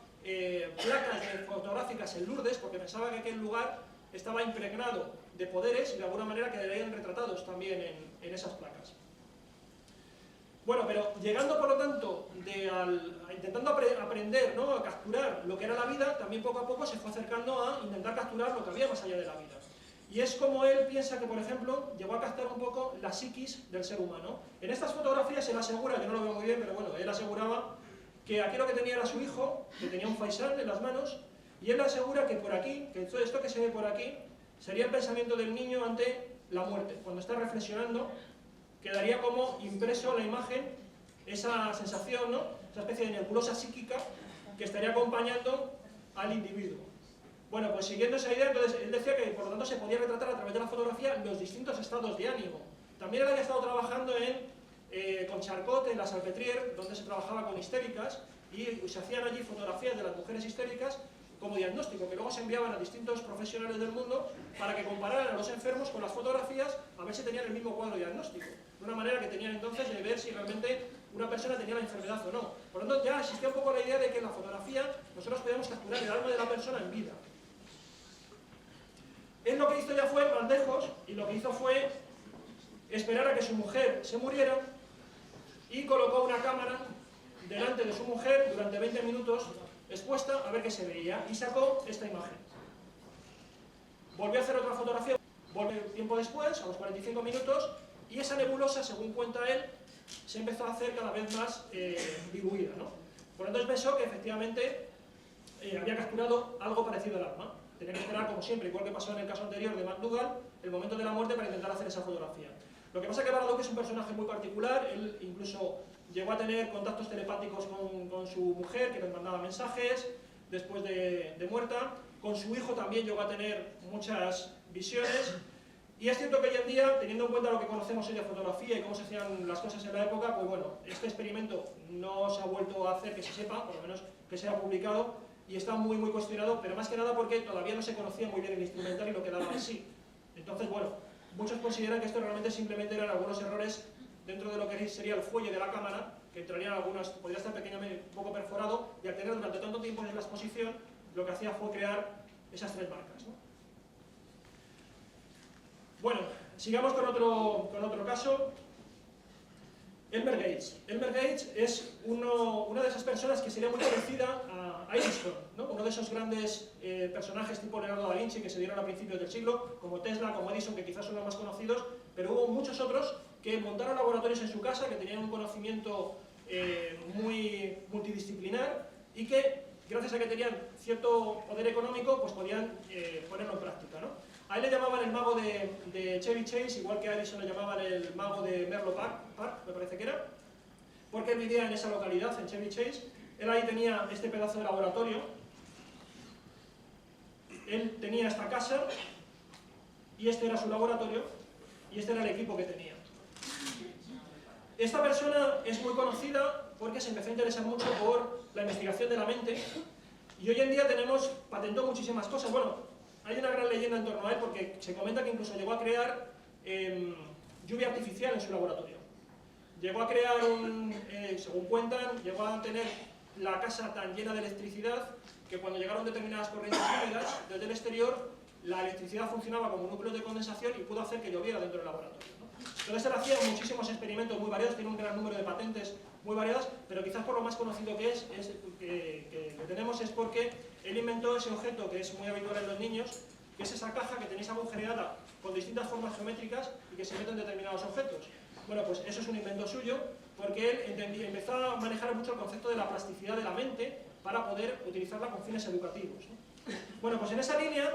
placas fotográficas en Lourdes, porque pensaba que aquel lugar estaba impregnado de poderes y de alguna manera quedarían retratados también en esas placas. Bueno, pero llegando por lo tanto, intentando aprender, ¿no?, a capturar lo que era la vida, también poco a poco se fue acercando a intentar capturar lo que había más allá de la vida. Y es como él piensa que, por ejemplo, llegó a captar un poco la psiquis del ser humano. En estas fotografías él asegura, yo no lo veo muy bien, pero bueno, él aseguraba que aquí lo que tenía era su hijo, que tenía un faisán en las manos, y él asegura que por aquí, que todo esto que se ve por aquí, sería el pensamiento del niño ante la muerte. Cuando está reflexionando, quedaría como impreso la imagen, esa sensación, ¿no?, esa especie de nebulosa psíquica que estaría acompañando al individuo. Bueno, pues siguiendo esa idea, entonces él decía que por lo tanto se podía retratar a través de la fotografía los distintos estados de ánimo. También él había estado trabajando con Charcot, en la Salpêtrière, donde se trabajaba con histéricas, y se hacían allí fotografías de las mujeres histéricas como diagnóstico, que luego se enviaban a distintos profesionales del mundo para que compararan a los enfermos con las fotografías a ver si tenían el mismo cuadro diagnóstico. De una manera que tenían entonces de ver si realmente una persona tenía la enfermedad o no. Por lo tanto, ya existía un poco la idea de que en la fotografía nosotros podíamos capturar el alma de la persona en vida. Él lo que hizo ya fue más lejos, y lo que hizo fue esperar a que su mujer se muriera y colocó una cámara delante de su mujer durante 20 minutos expuesta a ver qué se veía, y sacó esta imagen. Volvió a hacer otra fotografía, volvió tiempo después, a los 45 minutos, y esa nebulosa, según cuenta él, se empezó a hacer cada vez más diluida, ¿no? Por lo tanto, pensó que efectivamente había capturado algo parecido al alma. Tenía que esperar, como siempre, igual que pasó en el caso anterior de McDougall, el momento de la muerte para intentar hacer esa fotografía. Lo que pasa es que Baraduc es un personaje muy particular. Él incluso llegó a tener contactos telepáticos con su mujer, que les mandaba mensajes después de muerta. Con su hijo también llegó a tener muchas visiones. Y es cierto que hoy en día, teniendo en cuenta lo que conocemos hoy de fotografía y cómo se hacían las cosas en la época, pues bueno, este experimento no se ha vuelto a hacer que se sepa, por lo menos que sea publicado, y está muy cuestionado, pero más que nada porque todavía no se conocía muy bien el instrumental y lo que daba en sí. Entonces, bueno, muchos consideran que esto realmente simplemente eran algunos errores dentro de lo que sería el fuelle de la cámara, que entrarían algunas, podría estar pequeñamente un poco perforado, y al tener durante tanto tiempo en la exposición, lo que hacía fue crear esas tres marcas, ¿no? Bueno, sigamos con otro caso. Elmer Gates. Elmer Gates es una de esas personas que sería muy parecida a Edison, ¿no? Uno de esos grandes personajes tipo Leonardo da Vinci que se dieron a principios del siglo, como Tesla, como Edison, que quizás son los más conocidos, pero hubo muchos otros que montaron laboratorios en su casa, que tenían un conocimiento muy multidisciplinar y que, gracias a que tenían cierto poder económico, pues podían ponerlo en práctica, ¿no? A él le llamaban el mago de Chevy Chase, igual que a Edison le llamaban el mago de Menlo Park, me parece que era, porque él vivía en esa localidad, en Chevy Chase. Él ahí tenía este pedazo de laboratorio, él tenía esta casa, y este era su laboratorio, y este era el equipo que tenía. Esta persona es muy conocida porque se empezó a interesar mucho por la investigación de la mente, y hoy en día patentó muchísimas cosas. Bueno, hay una gran leyenda en torno a él porque se comenta que incluso llegó a crear lluvia artificial en su laboratorio. Llegó a crear según cuentan, llegó a tener la casa tan llena de electricidad que cuando llegaron determinadas corrientes húmedas desde el exterior, la electricidad funcionaba como núcleos de condensación y pudo hacer que lloviera dentro del laboratorio, ¿no? Entonces él hacía muchísimos experimentos muy variados, tiene un gran número de patentes muy variadas, pero quizás por lo más conocido que tenemos es porque él inventó ese objeto que es muy habitual en los niños, que es esa caja que tenéis agujereada con distintas formas geométricas y que se meten determinados objetos. Bueno, pues eso es un invento suyo, porque él empezó a manejar mucho el concepto de la plasticidad de la mente para poder utilizarla con fines educativos, ¿no? Bueno, pues en esa línea,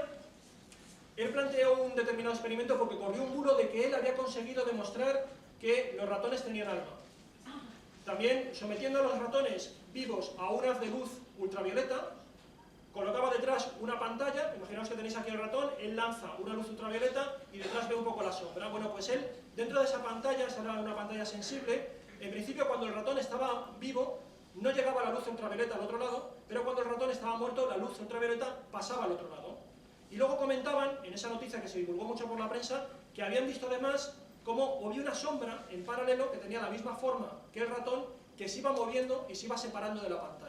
él planteó un determinado experimento porque corrió un bulo de que él había conseguido demostrar que los ratones tenían alma. También, sometiendo a los ratones vivos a un haz de luz ultravioleta, colocaba detrás una pantalla, imaginaos que tenéis aquí el ratón, él lanza una luz ultravioleta y detrás ve un poco la sombra. Bueno, pues él, dentro de esa pantalla, esa era una pantalla sensible, en principio cuando el ratón estaba vivo, no llegaba la luz ultravioleta al otro lado, pero cuando el ratón estaba muerto, la luz ultravioleta pasaba al otro lado. Y luego comentaban, en esa noticia que se divulgó mucho por la prensa, que habían visto además cómo había una sombra en paralelo que tenía la misma forma que el ratón, que se iba moviendo y se iba separando de la pantalla.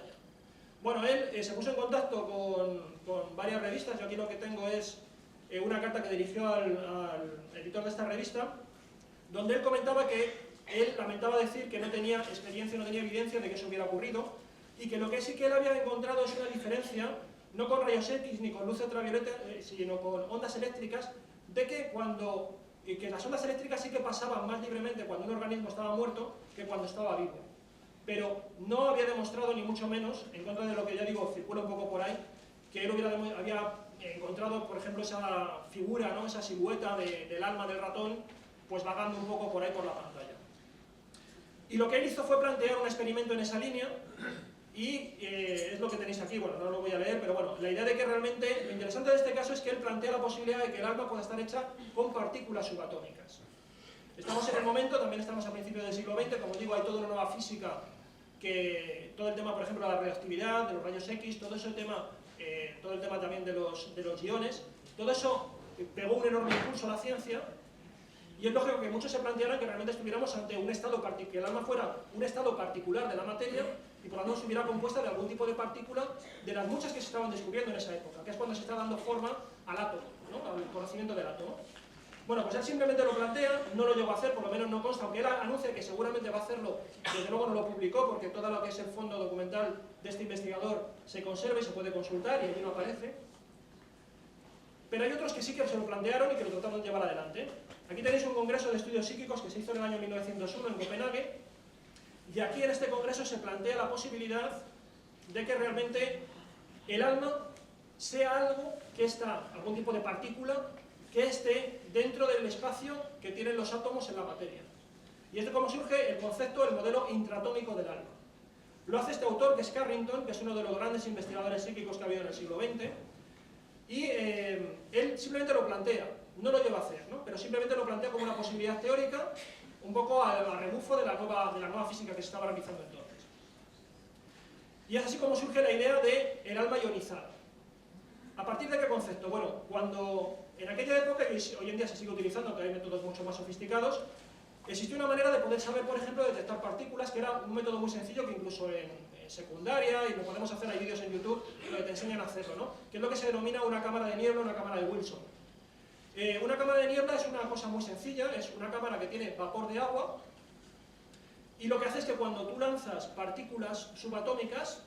Bueno, él se puso en contacto con varias revistas. Yo aquí lo que tengo es una carta que dirigió al editor de esta revista, donde él comentaba que él lamentaba decir que no tenía experiencia, no tenía evidencia de que eso hubiera ocurrido, y que lo que sí que él había encontrado es una diferencia, no con rayos X ni con luz ultravioleta, sino con ondas eléctricas, de que que las ondas eléctricas sí que pasaban más libremente cuando un organismo estaba muerto que cuando estaba vivo. Pero no había demostrado, ni mucho menos, en contra de lo que ya digo, circula un poco por ahí, que él había encontrado, por ejemplo, esa figura, ¿no? Esa silueta del alma del ratón, pues vagando un poco por ahí por la pantalla. Y lo que él hizo fue plantear un experimento en esa línea, y es lo que tenéis aquí. Bueno, no lo voy a leer, pero bueno, la idea de que realmente, lo interesante de este caso es que él plantea la posibilidad de que el alma pueda estar hecha con partículas subatómicas. Estamos en el momento, también estamos a principios del siglo XX, como digo, hay toda una nueva física, que todo el tema, por ejemplo, de la radioactividad, de los rayos X, todo ese tema, todo el tema también de los iones, todo eso pegó un enorme impulso a la ciencia, y es lógico que muchos se plantearan que realmente estuviéramos ante un estado particular, que el alma fuera un estado particular de la materia, y por lo tanto estuviera compuesta de algún tipo de partícula de las muchas que se estaban descubriendo en esa época, que es cuando se está dando forma al átomo, ¿no? Al conocimiento del átomo. Bueno, pues él simplemente lo plantea, no lo llegó a hacer, por lo menos no consta, aunque él anuncia que seguramente va a hacerlo, desde luego no lo publicó, porque todo lo que es el fondo documental de este investigador se conserva y se puede consultar, y allí no aparece. Pero hay otros que sí que se lo plantearon y que lo trataron de llevar adelante. Aquí tenéis un congreso de estudios psíquicos que se hizo en el año 1901 en Copenhague, y aquí en este congreso se plantea la posibilidad de que realmente el alma sea algo que está, algún tipo de partícula, que esté dentro del espacio que tienen los átomos en la materia. Y es de cómo surge el concepto, el modelo intratómico del alma. Lo hace este autor, que es Carrington, que es uno de los grandes investigadores psíquicos que ha habido en el siglo XX, y él simplemente lo plantea, no lo lleva a hacer, ¿no? Pero simplemente lo plantea como una posibilidad teórica, un poco a rebufo de la nueva física que se estaba realizando entonces. Y es así como surge la idea de el alma ionizada. ¿A partir de qué concepto? Bueno, cuando en aquella época, y hoy en día se sigue utilizando, que hay métodos mucho más sofisticados, existió una manera de poder saber, por ejemplo, detectar partículas, que era un método muy sencillo, que incluso en secundaria, y lo podemos hacer, hay vídeos en YouTube que te enseñan a hacerlo, ¿no? Que es lo que se denomina una cámara de niebla, una cámara de Wilson. Una cámara de niebla es una cosa muy sencilla, es una cámara que tiene vapor de agua, y lo que hace es que cuando tú lanzas partículas subatómicas,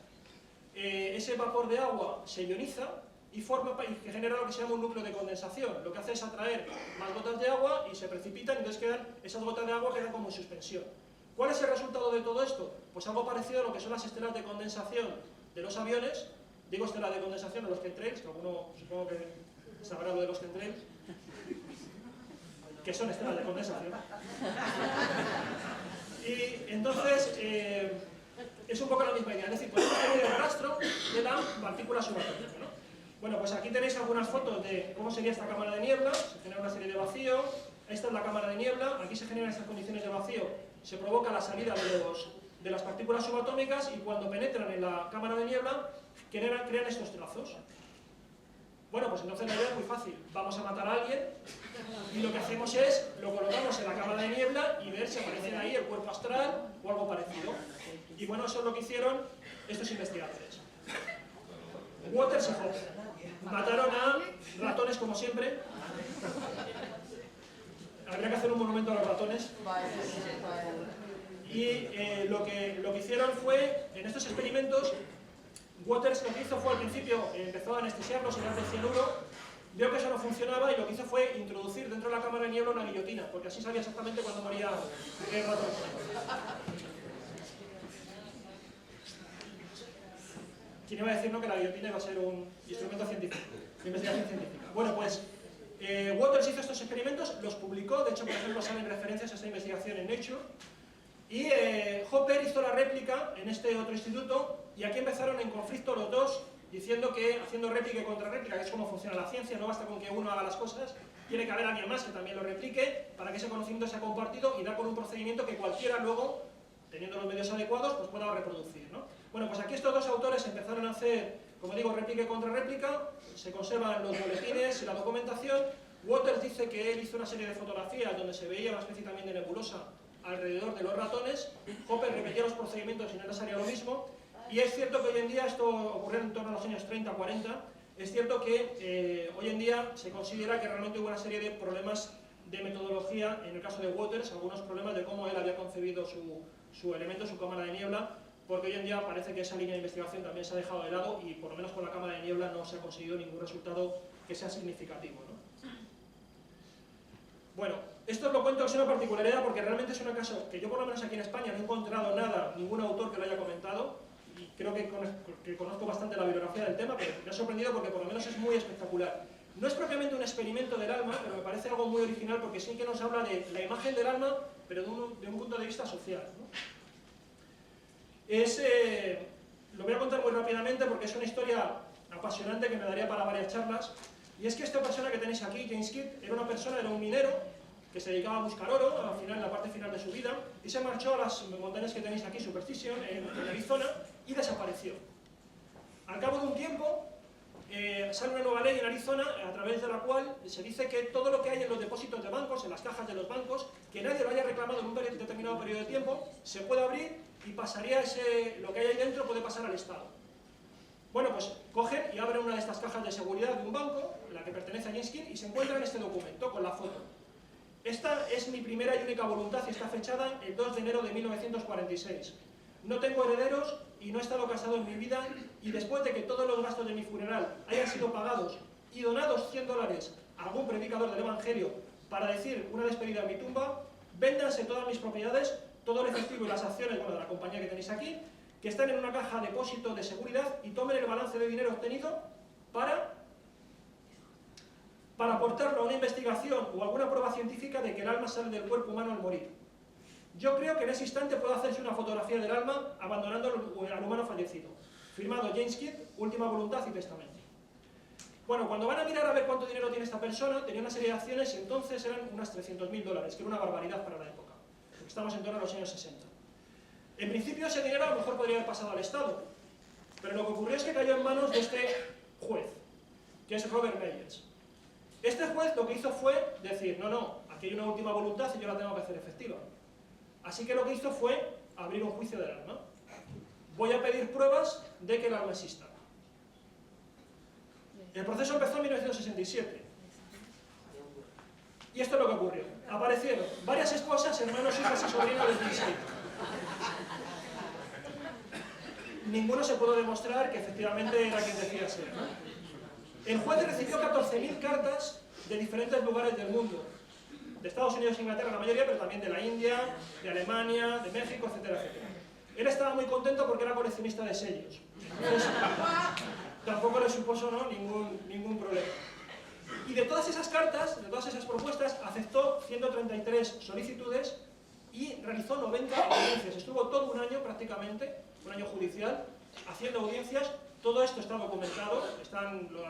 ese vapor de agua se ioniza y que genera lo que se llama un núcleo de condensación. Lo que hace es atraer más gotas de agua y se precipitan, y entonces esas gotas de agua quedan como en suspensión. ¿Cuál es el resultado de todo esto? Pues algo parecido a lo que son las estelas de condensación de los aviones. Digo estelas de condensación de los chemtrails, que alguno supongo que sabrá lo de los chemtrails, que son estelas de condensación. Y entonces es un poco la misma idea, es decir, podemos tener el rastro de la partícula subatómica, ¿no? Bueno, pues aquí tenéis algunas fotos de cómo sería esta cámara de niebla. Se genera una serie de vacío, esta es la cámara de niebla, aquí se generan estas condiciones de vacío, se provoca la salida de las partículas subatómicas, y cuando penetran en la cámara de niebla crean estos trazos. Bueno, pues entonces la idea es muy fácil, vamos a matar a alguien y lo que hacemos es, lo colocamos en la cámara de niebla y ver si aparece ahí el cuerpo astral o algo parecido. Y bueno, eso es lo que hicieron estos investigadores. Waters y Hopf mataron a ratones como siempre. Habría que hacer un monumento a los ratones. Y lo que hicieron fue, en estos experimentos, Waters lo que hizo fue al principio, empezó a anestesiarlos en gas de cianuro, vio que eso no funcionaba y lo que hizo fue introducir dentro de la cámara de niebla una guillotina, porque así sabía exactamente cuándo moría el ratón. ¿Quién iba a decir, no, que la guillotina iba a ser un instrumento científico, de investigación científica? Bueno, pues Waters hizo estos experimentos, los publicó, de hecho, por ejemplo, salen referencias a esta investigación en Nature, y Hopper hizo la réplica en este otro instituto, y aquí empezaron en conflicto los dos, diciendo que haciendo réplica y contrarréplica, que es como funciona la ciencia, no basta con que uno haga las cosas, tiene que haber alguien más que también lo replique, para que ese conocimiento sea compartido y dar con un procedimiento que cualquiera luego, teniendo los medios adecuados, pues pueda reproducir, ¿no? Bueno, pues aquí estos dos autores empezaron a hacer, como digo, réplica y contrarréplica, se conservan los boletines y la documentación. Waters dice que él hizo una serie de fotografías donde se veía una especie también de nebulosa alrededor de los ratones. Hopper repetía los procedimientos y no les salía lo mismo. Y es cierto que hoy en día, esto ocurrió en torno a los años 30, 40, es cierto que hoy en día se considera que realmente hubo una serie de problemas de metodología, en el caso de Waters, algunos problemas de cómo él había concebido su elemento, su cámara de niebla, porque hoy en día parece que esa línea de investigación también se ha dejado de lado y por lo menos con la cámara de niebla no se ha conseguido ningún resultado que sea significativo, ¿no? Bueno, esto os lo cuento, es una particularidad porque realmente es un caso que yo por lo menos aquí en España no he encontrado nada, ningún autor que lo haya comentado, y creo que conozco bastante la bibliografía del tema, pero me ha sorprendido porque por lo menos es muy espectacular. No es propiamente un experimento del alma, pero me parece algo muy original porque sí que nos habla de la imagen del alma, pero de un punto de vista social, ¿no? Lo voy a contar muy rápidamente porque es una historia apasionante que me daría para varias charlas. Y es que esta persona que tenéis aquí, James Kidd, era un minero que se dedicaba a buscar oro en la parte final de su vida, y se marchó a las montañas que tenéis aquí, Superstition, en Arizona, y desapareció. Al cabo de un tiempo, sale una nueva ley en Arizona, a través de la cual se dice que todo lo que hay en los depósitos de bancos, en las cajas de los bancos, que nadie lo haya reclamado en un determinado periodo de tiempo, se puede abrir y pasaría lo que hay ahí dentro puede pasar al Estado. Bueno, pues cogen y abren una de estas cajas de seguridad de un banco, la que pertenece a James Kidd, y se encuentran este documento con la foto. Esta es mi primera y única voluntad y está fechada el 2 de enero de 1946. No tengo herederos y no he estado casado en mi vida, y después de que todos los gastos de mi funeral hayan sido pagados y donados $100 a algún predicador del Evangelio para decir una despedida en mi tumba, véndanse todas mis propiedades, todo el efectivo y las acciones, bueno, de la compañía que tenéis aquí, que están en una caja de depósito de seguridad, y tomen el balance de dinero obtenido para aportarlo a una investigación o alguna prueba científica de que el alma sale del cuerpo humano al morir. Yo creo que en ese instante puede hacerse una fotografía del alma abandonando al humano fallecido. Firmado James Kidd, última voluntad y testamento. Bueno, cuando van a mirar a ver cuánto dinero tiene esta persona, tenía una serie de acciones y entonces eran unas $300.000, que era una barbaridad para la época. Estamos en torno a los años 60. En principio ese dinero a lo mejor podría haber pasado al Estado, pero lo que ocurrió es que cayó en manos de este juez, que es Robert Meyers. Este juez lo que hizo fue decir, no, aquí hay una última voluntad y yo la tengo que hacer efectiva. Así que lo que hizo fue abrir un juicio del alma. Voy a pedir pruebas de que el alma exista. El proceso empezó en 1967. Y esto es lo que ocurrió. Aparecieron varias esposas, hermanos, hijas y sobrinos de James Kidd. Ninguno se pudo demostrar que efectivamente era quien decía ser, ¿no? El juez recibió 14.000 cartas de diferentes lugares del mundo. De Estados Unidos e Inglaterra la mayoría, pero también de la India, de Alemania, de México, etcétera, etcétera. Él estaba muy contento porque era coleccionista de sellos. Entonces, tampoco le supuso, ¿no?, ningún problema. Y de todas esas cartas, de todas esas propuestas, aceptó 133 solicitudes y realizó 90 audiencias. Estuvo todo un año prácticamente, un año judicial, haciendo audiencias. Todo esto está documentado,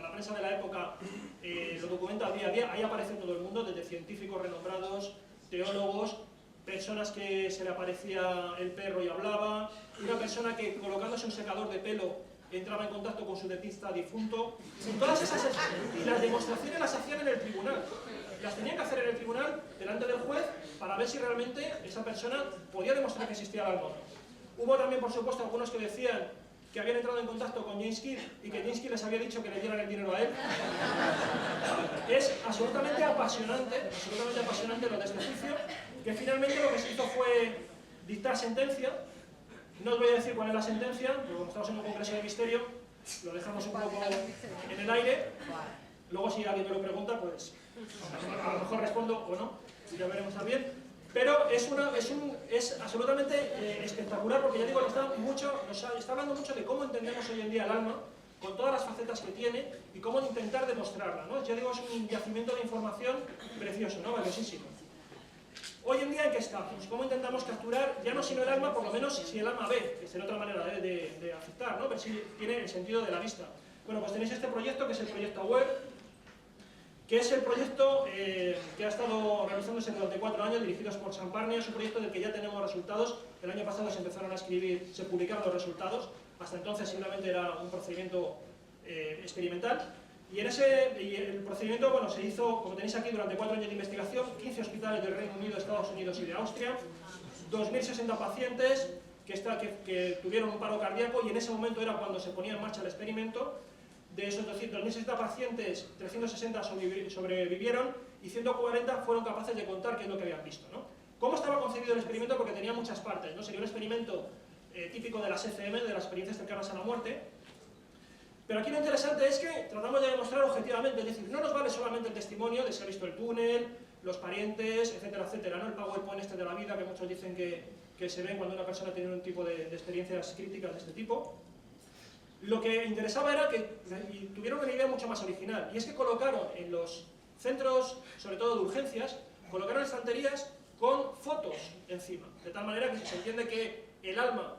la prensa de la época lo documenta día a día. Ahí aparece todo el mundo, desde científicos renombrados, teólogos, personas que se le aparecía el perro y hablaba, una persona que colocándose un secador de pelo entraba en contacto con su dentista difunto. Todas esas, y las demostraciones las hacían en el tribunal. Las tenían que hacer en el tribunal, delante del juez, para ver si realmente esa persona podía demostrar que existía el alma o no. Hubo también, por supuesto, algunos que decían que habían entrado en contacto con James Kidd y que James Kidd les había dicho que le dieran el dinero a él. Es absolutamente apasionante lo de este juicio, que finalmente lo que se hizo fue dictar sentencia. No os voy a decir cuál es la sentencia, porque como estamos en un congreso de misterio, lo dejamos un poco en el aire. Luego si alguien me lo pregunta, pues a lo mejor respondo o no, ya veremos también. Pero es absolutamente espectacular, porque ya digo, nos está hablando mucho de cómo entendemos hoy en día el alma, con todas las facetas que tiene, y cómo intentar demostrarla, ¿no? Ya digo, es un yacimiento de información precioso, ¿no? Valiosísimo. Hoy en día, ¿en qué estamos? ¿Cómo intentamos capturar, ya no sino el alma, por lo menos si el alma ve, que será otra manera de afectar, ¿no? Ver si tiene el sentido de la vista. Bueno, pues tenéis este proyecto, que es el proyecto AWARE, que es el proyecto que ha estado realizándose durante 4 años, dirigidos por Sam Parnia. Es un proyecto del que ya tenemos resultados. El año pasado se empezaron a escribir, se publicaron los resultados. Hasta entonces simplemente era un procedimiento experimental. Y el procedimiento, bueno, se hizo, como tenéis aquí, durante 4 años de investigación, 15 hospitales del Reino Unido, Estados Unidos y de Austria, 2.060 pacientes que tuvieron un paro cardíaco, y en ese momento era cuando se ponía en marcha el experimento. De esos 2.060 pacientes, 360 sobrevivieron y 140 fueron capaces de contar qué es lo que habían visto, ¿no? ¿Cómo estaba concebido el experimento? Porque tenía muchas partes, ¿no? Sería un experimento típico de las ECM, de las experiencias cercanas a la muerte. Pero aquí lo interesante es que tratamos de demostrar objetivamente, es decir, no nos vale solamente el testimonio de si ha visto el túnel, los parientes, etcétera, etcétera, ¿no? El PowerPoint este de la vida que muchos dicen que se ven cuando una persona tiene un tipo de experiencias críticas de este tipo. Lo que interesaba era que tuvieron una idea mucho más original, y es que colocaron en los centros, sobre todo de urgencias, colocaron estanterías con fotos encima, de tal manera que se entiende que el alma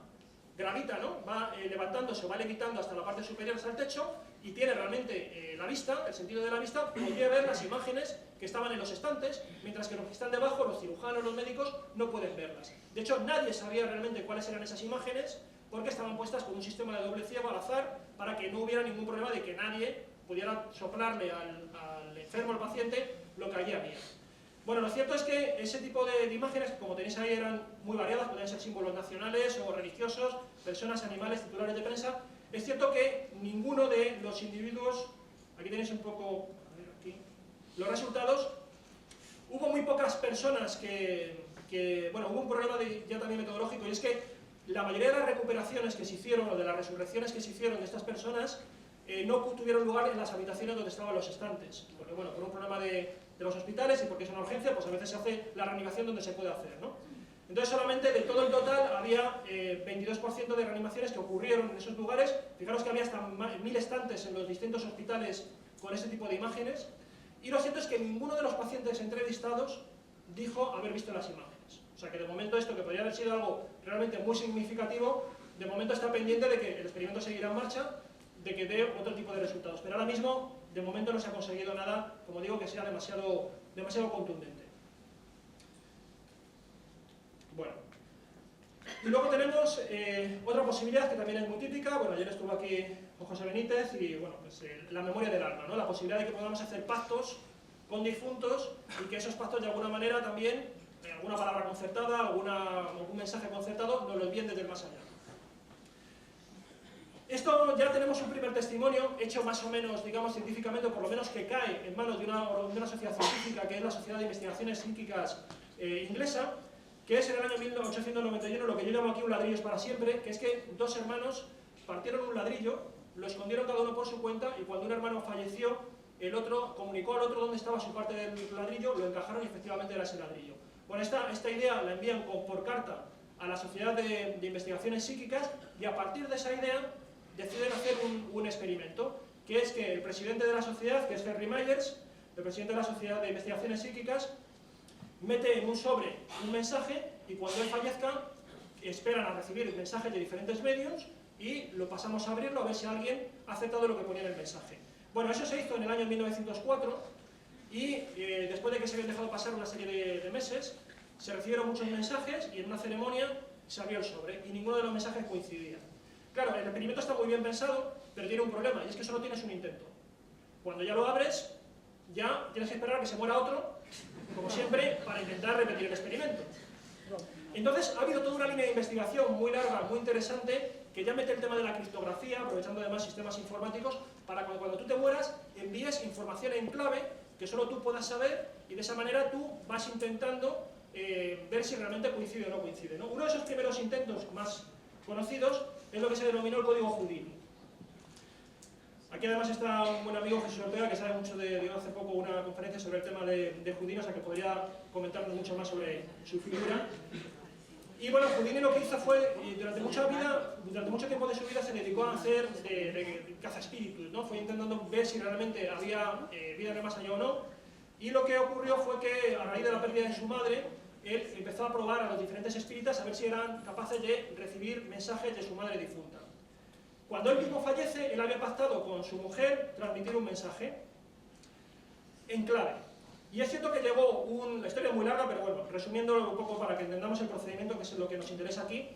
gravita, ¿no? Va levantándose o va levitando hasta la parte superior, hasta el techo, y tiene realmente la vista, el sentido de la vista, podría ver las imágenes que estaban en los estantes, mientras que los que están debajo, los cirujanos, los médicos, no pueden verlas. De hecho, nadie sabía realmente cuáles eran esas imágenes, porque estaban puestas con un sistema de doble ciego al azar, para que no hubiera ningún problema de que nadie pudiera soplarle al enfermo, al paciente, lo que allí había. Bueno, lo cierto es que ese tipo de imágenes, como tenéis ahí, eran muy variadas, podían ser símbolos nacionales o religiosos, personas, animales, titulares de prensa. Es cierto que ninguno de los individuos, aquí tenéis un poco, a ver, aquí, los resultados, hubo muy pocas personas bueno, hubo un problema ya también metodológico, y es que la mayoría de las recuperaciones que se hicieron, o de las resurrecciones que se hicieron de estas personas, no tuvieron lugar en las habitaciones donde estaban los estantes, porque bueno, por un problema de los hospitales y porque es una urgencia, pues a veces se hace la reanimación donde se puede hacer, ¿no? Entonces solamente de todo el total había 22% de reanimaciones que ocurrieron en esos lugares. Fijaros que había hasta 1000 estantes en los distintos hospitales con ese tipo de imágenes, y lo cierto es que ninguno de los pacientes entrevistados dijo haber visto las imágenes. O sea que de momento esto, que podría haber sido algo realmente muy significativo, de momento está pendiente de que el experimento seguirá en marcha, de que dé otro tipo de resultados. Pero ahora mismo, de momento no se ha conseguido nada, como digo, que sea demasiado contundente. Bueno. Y luego tenemos otra posibilidad que también es muy típica. Bueno, ayer estuvo aquí con José Benítez, y bueno, pues la memoria del alma, ¿no? La posibilidad de que podamos hacer pactos con difuntos, y que esos pactos de alguna manera también, alguna palabra concertada, algún mensaje concertado, nos lo envíen desde el más allá. Esto ya tenemos un primer testimonio, hecho más o menos, digamos, científicamente, o por lo menos que cae en manos de una sociedad científica, que es la Sociedad de Investigaciones Psíquicas inglesa, que es en el año 1891 lo que yo llamo aquí un ladrillo es para siempre, que es que 2 hermanos partieron un ladrillo, lo escondieron cada uno por su cuenta, y cuando un hermano falleció, el otro comunicó al otro dónde estaba su parte del ladrillo, lo encajaron y efectivamente era ese ladrillo. Bueno, esta idea la envían por carta a la Sociedad de Investigaciones Psíquicas, y a partir de esa idea deciden hacer un experimento, que es que el presidente de la sociedad, que es Henry Myers, el presidente de la Sociedad de Investigaciones Psíquicas, mete en un sobre un mensaje, y cuando él fallezca esperan a recibir mensajes de diferentes medios, y lo pasamos a abrirlo a ver si alguien ha aceptado lo que ponía en el mensaje. Bueno, eso se hizo en el año 1904, y después de que se habían dejado pasar una serie de meses, se recibieron muchos mensajes, y en una ceremonia se abrió el sobre, y ninguno de los mensajes coincidía. Claro, el experimento está muy bien pensado, pero tiene un problema, y es que solo tienes un intento. Cuando ya lo abres, ya tienes que esperar a que se muera otro, como siempre, para intentar repetir el experimento. Entonces, ha habido toda una línea de investigación muy larga, muy interesante, que ya mete el tema de la criptografía, aprovechando además sistemas informáticos, para que cuando tú te mueras, envíes información en clave que solo tú puedas saber, y de esa manera tú vas intentando ver si realmente coincide o no coincide, ¿no? Uno de esos primeros intentos más conocidos es lo que se denominó el código Houdini. Aquí además está un buen amigo, Jesús Ortega, que sabe mucho dio hace poco una conferencia sobre el tema de Houdini, o sea que podría comentarnos mucho más sobre su figura. Y bueno, Houdini lo que hizo fue, durante mucho tiempo de su vida se dedicó a hacer de cazaespíritus, ¿no? Fue intentando ver si realmente había vida en el más allá o no. Y lo que ocurrió fue que, a raíz de la pérdida de su madre, él empezó a probar a los diferentes espíritas a ver si eran capaces de recibir mensajes de su madre difunta. Cuando él mismo fallece, él había pactado con su mujer transmitir un mensaje en clave. Y es cierto que llegó la historia es muy larga, pero bueno, resumiéndolo un poco para que entendamos el procedimiento, que es lo que nos interesa aquí,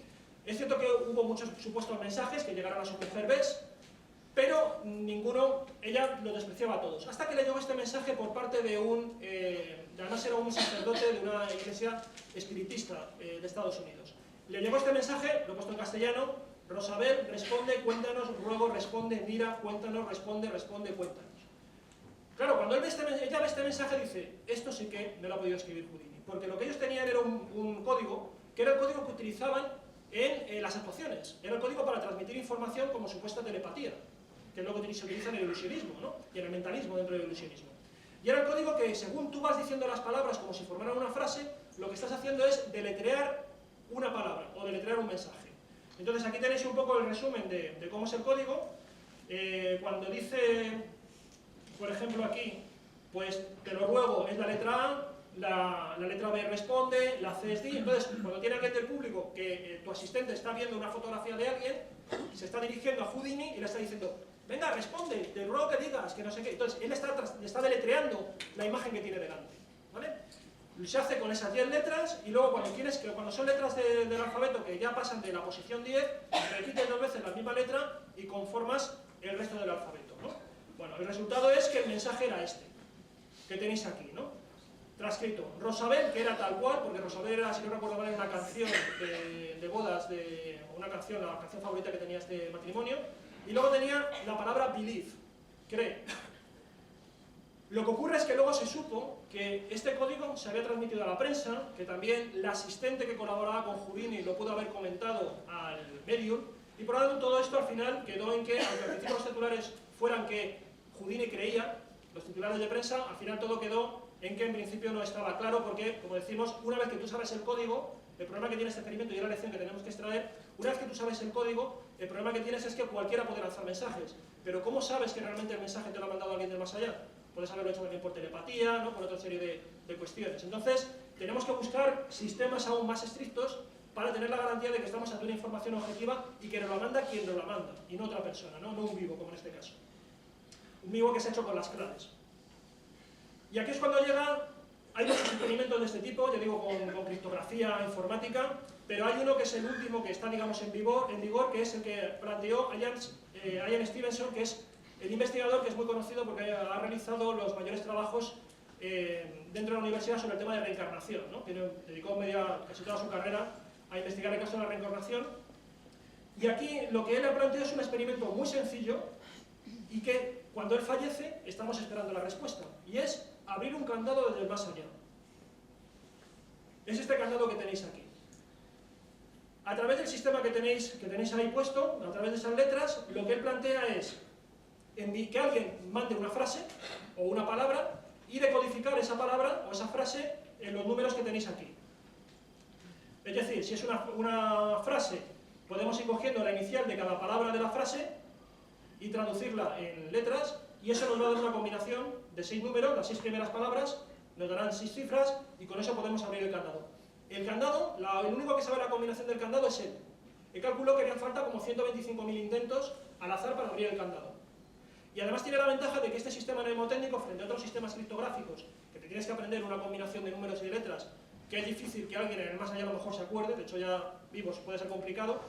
es cierto que hubo muchos supuestos mensajes que llegaron a su mujer Bess, pero ninguno, ella los despreciaba a todos. Hasta que le llegó este mensaje por parte de además era un sacerdote de una iglesia espiritista de Estados Unidos. Le llegó este mensaje, lo he puesto en castellano: Rosabel, responde, cuéntanos, ruego, responde, mira, cuéntanos, responde, responde, cuéntanos. Claro, cuando ella ve este mensaje dice, esto sí que no lo ha podido escribir Houdini, porque lo que ellos tenían era un código, que era el código que utilizaban en las actuaciones, era el código para transmitir información como supuesta telepatía, que es lo que se utiliza en el ilusionismo, ¿no? Y en el mentalismo dentro del ilusionismo. Y era el código que, según tú vas diciendo las palabras como si formaran una frase, lo que estás haciendo es deletrear una palabra o deletrear un mensaje. Entonces aquí tenéis un poco el resumen de cómo es el código. Cuando dice, por ejemplo aquí, pues te lo ruego, es la letra A, la letra B responde, la C es D. Entonces, cuando tiene alguien del público que tu asistente está viendo una fotografía de alguien, se está dirigiendo a Houdini y le está diciendo, venga, responde, te ruego que digas, que no sé qué. Entonces, él le está deletreando la imagen que tiene delante, ¿vale? Se hace con esas 10 letras y luego cuando son letras del alfabeto que ya pasan de la posición 10, repites 2 veces la misma letra y conformas el resto del alfabeto, ¿no? Bueno, el resultado es que el mensaje era este, que tenéis aquí, ¿no? Transcrito, Rosabel, que era tal cual, porque Rosabel era, si no recuerdo mal, una canción de bodas, la canción favorita que tenía este matrimonio, y luego tenía la palabra believe, cree. Lo que ocurre es que luego se supo que este código se había transmitido a la prensa, que también la asistente que colaboraba con Houdini lo pudo haber comentado al medium, y por lo tanto todo esto al final quedó en que, aunque al principio los titulares fueran que Houdini creía, los titulares de prensa, al final todo quedó en que en principio no estaba claro, porque, como decimos, una vez que tú sabes el código, el problema que tiene este experimento y la lección que tenemos que extraer, una vez que tú sabes el código, el problema que tienes es que cualquiera puede lanzar mensajes, pero ¿cómo sabes que realmente el mensaje te lo ha mandado alguien del más allá? Puedes haberlo hecho también por telepatía, ¿no? Por otra serie de cuestiones. Entonces, tenemos que buscar sistemas aún más estrictos para tener la garantía de que estamos ante una información objetiva y que nos la manda quien nos la manda, y no otra persona, ¿no? No un vivo, como en este caso. Un vivo que se ha hecho con las claves. Y aquí es cuando hay muchos experimentos de este tipo, yo digo con criptografía informática, pero hay uno que es el último que está, digamos, en vigor, que es el que planteó Ian Stevenson, que es el investigador que es muy conocido porque ha realizado los mayores trabajos dentro de la universidad sobre el tema de reencarnación, ¿no? Dedicó casi toda su carrera a investigar el caso de la reencarnación. Y aquí lo que él ha planteado es un experimento muy sencillo y que cuando él fallece estamos esperando la respuesta, y es abrir un candado desde el más allá. Es este candado que tenéis aquí. A través del sistema que tenéis ahí puesto, a través de esas letras, lo que él plantea es que alguien mande una frase o una palabra y decodificar esa palabra o esa frase en los números que tenéis aquí. Es decir, si es una frase, podemos ir cogiendo la inicial de cada palabra de la frase y traducirla en letras, y eso nos va a dar una combinación de 6 números, las 6 primeras palabras, nos darán 6 cifras, y con eso podemos abrir el candado. El candado, el único que sabe la combinación del candado es él. He calculado que harían falta como 125.000 intentos al azar para abrir el candado. Y además tiene la ventaja de que este sistema mnemotécnico, frente a otros sistemas criptográficos, que te tienes que aprender una combinación de números y de letras, que es difícil que alguien en el más allá a lo mejor se acuerde, de hecho ya vivos puede ser complicado,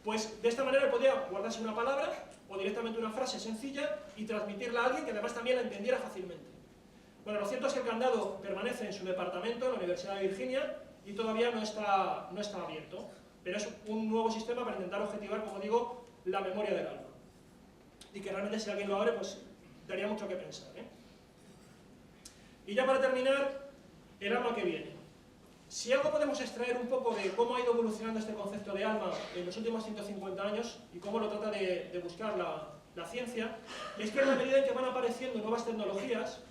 pues de esta manera podía guardarse una palabra o directamente una frase sencilla y transmitirla a alguien que además también la entendiera fácilmente. Bueno, lo cierto es que el candado permanece en su departamento, en la Universidad de Virginia, y todavía no está abierto, pero es un nuevo sistema para intentar objetivar, como digo, la memoria del alma. Y que realmente si alguien lo abre, pues daría mucho que pensar, ¿eh? Y ya para terminar, el alma que viene. Si algo podemos extraer un poco de cómo ha ido evolucionando este concepto de alma en los últimos 150 años y cómo lo trata de buscar la ciencia, es que en la medida en que van apareciendo nuevas tecnologías,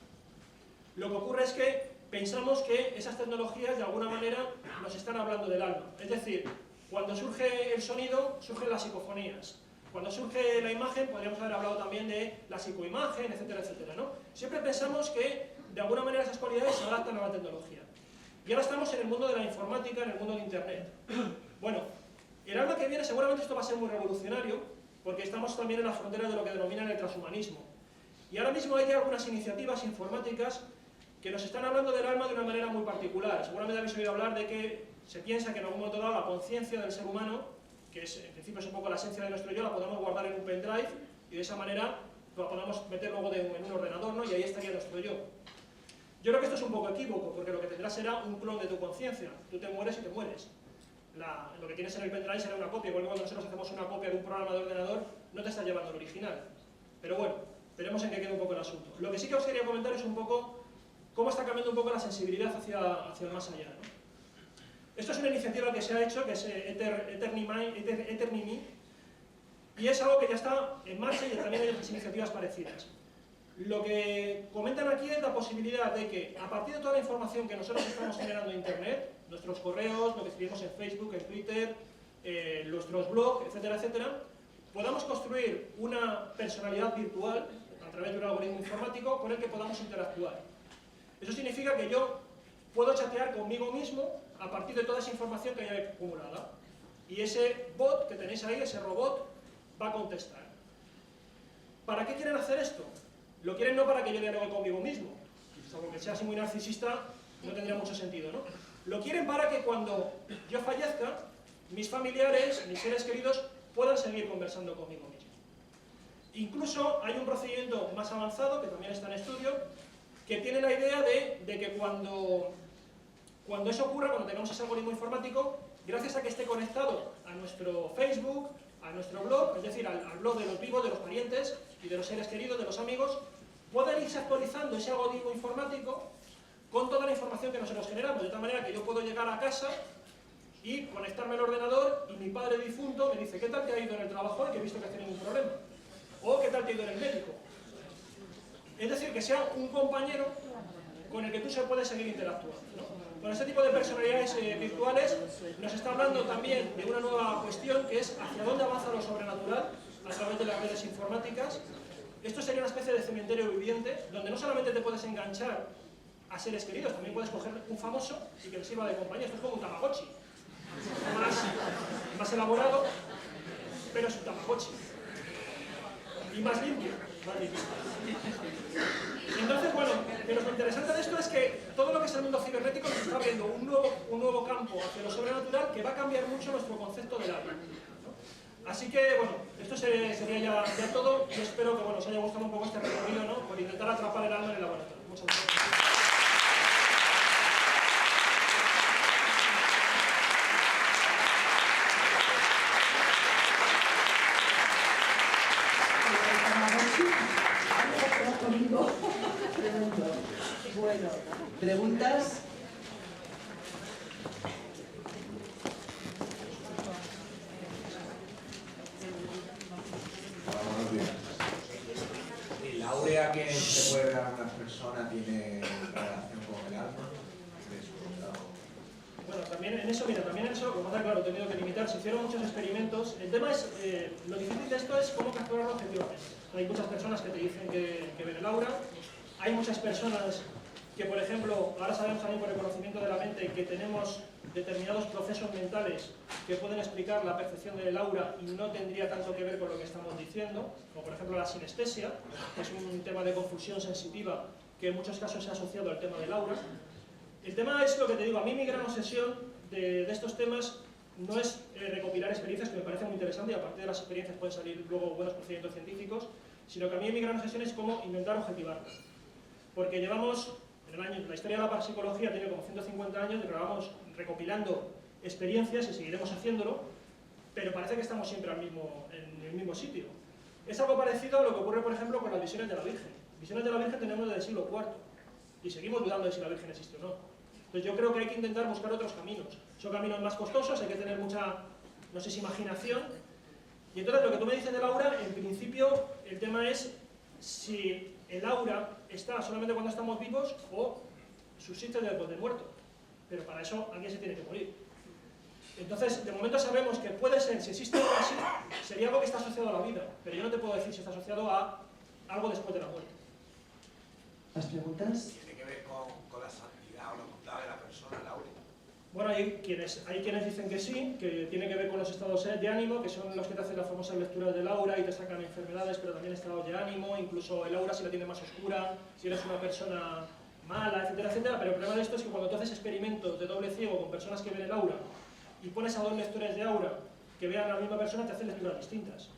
lo que ocurre es que pensamos que esas tecnologías de alguna manera nos están hablando del alma. Es decir, cuando surge el sonido, surgen las psicofonías. Cuando surge la imagen, podríamos haber hablado también de la psicoimagen, etcétera, etcétera, ¿no? Siempre pensamos que, de alguna manera, esas cualidades se adaptan a la tecnología. Y ahora estamos en el mundo de la informática, en el mundo de Internet. Bueno, el año que viene seguramente esto va a ser muy revolucionario, porque estamos también en la frontera de lo que denominan el transhumanismo. Y ahora mismo hay algunas iniciativas informáticas que nos están hablando del alma de una manera muy particular. Seguramente habéis oído hablar de que se piensa que en algún momento dado la conciencia del ser humano, que es, en principio es un poco la esencia de nuestro yo, la podemos guardar en un pendrive y de esa manera la podemos meter luego en un ordenador, ¿no? Y ahí estaría nuestro yo. Yo creo que esto es un poco equívoco, porque lo que tendrás será un clon de tu conciencia. Tú te mueres y te mueres. Lo que tienes en el pendrive será una copia, igual que cuando nosotros hacemos una copia de un programa de ordenador, no te está llevando el original. Pero bueno, veremos en qué queda un poco el asunto. Lo que sí que os quería comentar es un poco cómo está cambiando un poco la sensibilidad hacia el más allá, ¿no? Esto es una iniciativa que se ha hecho, que es Eternimi, y es algo que ya está en marcha y también hay otras iniciativas parecidas. Lo que comentan aquí es la posibilidad de que, a partir de toda la información que nosotros estamos generando en Internet, nuestros correos, lo que escribimos en Facebook, en Twitter, nuestros blogs, etcétera, etcétera, podamos construir una personalidad virtual a través de un algoritmo informático con el que podamos interactuar. Eso significa que yo puedo chatear conmigo mismo a partir de toda esa información que haya acumulada. Y ese bot que tenéis ahí, ese robot, va a contestar. ¿Para qué quieren hacer esto? Lo quieren no para que yo dialogue conmigo mismo, salvo que sea así muy narcisista, no tendría mucho sentido, ¿no? Lo quieren para que cuando yo fallezca, mis familiares, mis seres queridos, puedan seguir conversando conmigo mismo. Incluso hay un procedimiento más avanzado, que también está en estudio, que tiene la idea de que cuando eso ocurra, cuando tengamos ese algoritmo informático, gracias a que esté conectado a nuestro Facebook, a nuestro blog, es decir, al blog de los vivos, de los parientes y de los seres queridos, de los amigos, puedan irse actualizando ese algoritmo informático con toda la información que nosotros generamos, de tal manera que yo puedo llegar a casa y conectarme al ordenador y mi padre difunto me dice: ¿qué tal te ha ido en el trabajo hoy? Que he visto que has tenido ningún problema. O ¿qué tal te ha ido en el médico? Es decir, que sea un compañero con el que tú se puedes seguir interactuando, ¿no? Con este tipo de personalidades virtuales nos está hablando también de una nueva cuestión, que es hacia dónde avanza lo sobrenatural a través de las redes informáticas. Esto sería una especie de cementerio viviente, donde no solamente te puedes enganchar a seres queridos, también puedes coger un famoso y que le sirva de compañía. Esto es como un Tamagotchi, más elaborado, pero es un Tamagotchi. Y más limpio. Entonces, bueno, pero lo interesante de esto es que todo lo que es el mundo cibernético nos está abriendo un nuevo campo hacia lo sobrenatural que va a cambiar mucho nuestro concepto del alma, ¿no? Así que, bueno, esto sería ya todo. Yo espero que, bueno, os haya gustado un poco este recorrido, ¿no? Por intentar atrapar el alma en el laboratorio. Muchas gracias. Bueno, ¿preguntas? Buenos días. ¿El áurea que se puede dar a una persona tiene relación con el alma? Bueno, también en eso, mira, también en eso, como está claro, he tenido que limitar, se hicieron muchos experimentos. El tema es, lo difícil de esto es cómo capturarlo objetivamente. Hay muchas personas que te dicen que ven el aura, hay muchas personas que, por ejemplo, ahora sabemos también por el conocimiento de la mente que tenemos determinados procesos mentales que pueden explicar la percepción del aura y no tendría tanto que ver con lo que estamos diciendo, como por ejemplo la sinestesia, que es un tema de confusión sensitiva que en muchos casos se ha asociado al tema del aura. El tema es lo que te digo, a mí mi gran obsesión de estos temas no es recopilar experiencias, que me parece muy interesante y a partir de las experiencias pueden salir luego buenos procedimientos científicos, sino que a mí mi gran obsesión es cómo intentar objetivarlas. Porque llevamos, la historia de la parapsicología tiene como 150 años, pero vamos recopilando experiencias y seguiremos haciéndolo, pero parece que estamos siempre en el mismo sitio. Es algo parecido a lo que ocurre, por ejemplo, con las visiones de la Virgen. Visiones de la Virgen tenemos desde el siglo IV y seguimos dudando de si la Virgen existe o no. Entonces yo creo que hay que intentar buscar otros caminos. Son caminos más costosos, hay que tener mucha, no sé si imaginación, Y entonces lo que tú me dices del aura, en principio el tema es si el aura está solamente cuando estamos vivos o subsiste después de muerto. Pero para eso alguien se tiene que morir. Entonces, de momento sabemos que puede ser, si existe algo así, sería algo que está asociado a la vida, pero yo no te puedo decir si está asociado a algo después de la muerte. ¿Más preguntas? ¿Tiene que ver con la santidad o la bondad de la persona, el aura? Bueno, hay quienes dicen que sí, que tiene que ver con los estados de ánimo, que son los que te hacen las famosas lecturas del aura y te sacan enfermedades, pero también estados de ánimo, incluso el aura si la tienes más oscura, si eres una persona mala, etcétera, etcétera. Pero el problema de esto es que cuando tú haces experimentos de doble ciego con personas que ven el aura y pones a dos lectores de aura que vean a la misma persona, te hacen lecturas distintas.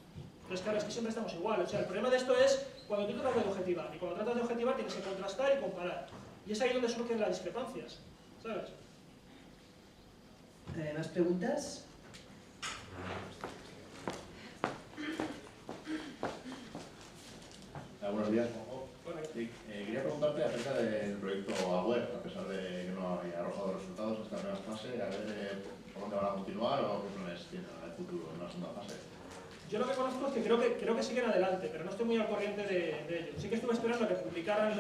Entonces, claro, es que siempre estamos igual. O sea, el problema de esto es cuando tú tratas de objetivar, y cuando tratas de objetivar tienes que contrastar y comparar. Y es ahí donde surgen las discrepancias, ¿sabes? ¿Más preguntas? Buenos días. Bueno, Sí, quería preguntarte acerca del proyecto AWEB, a pesar de que no haya arrojado resultados en esta primera fase, a ver por dónde van a continuar o qué planes tienen en el futuro en la segunda fase. yo lo que conozco es que creo que siguen adelante, pero no estoy muy al corriente de ello. Sí que estuve esperando a que publicaran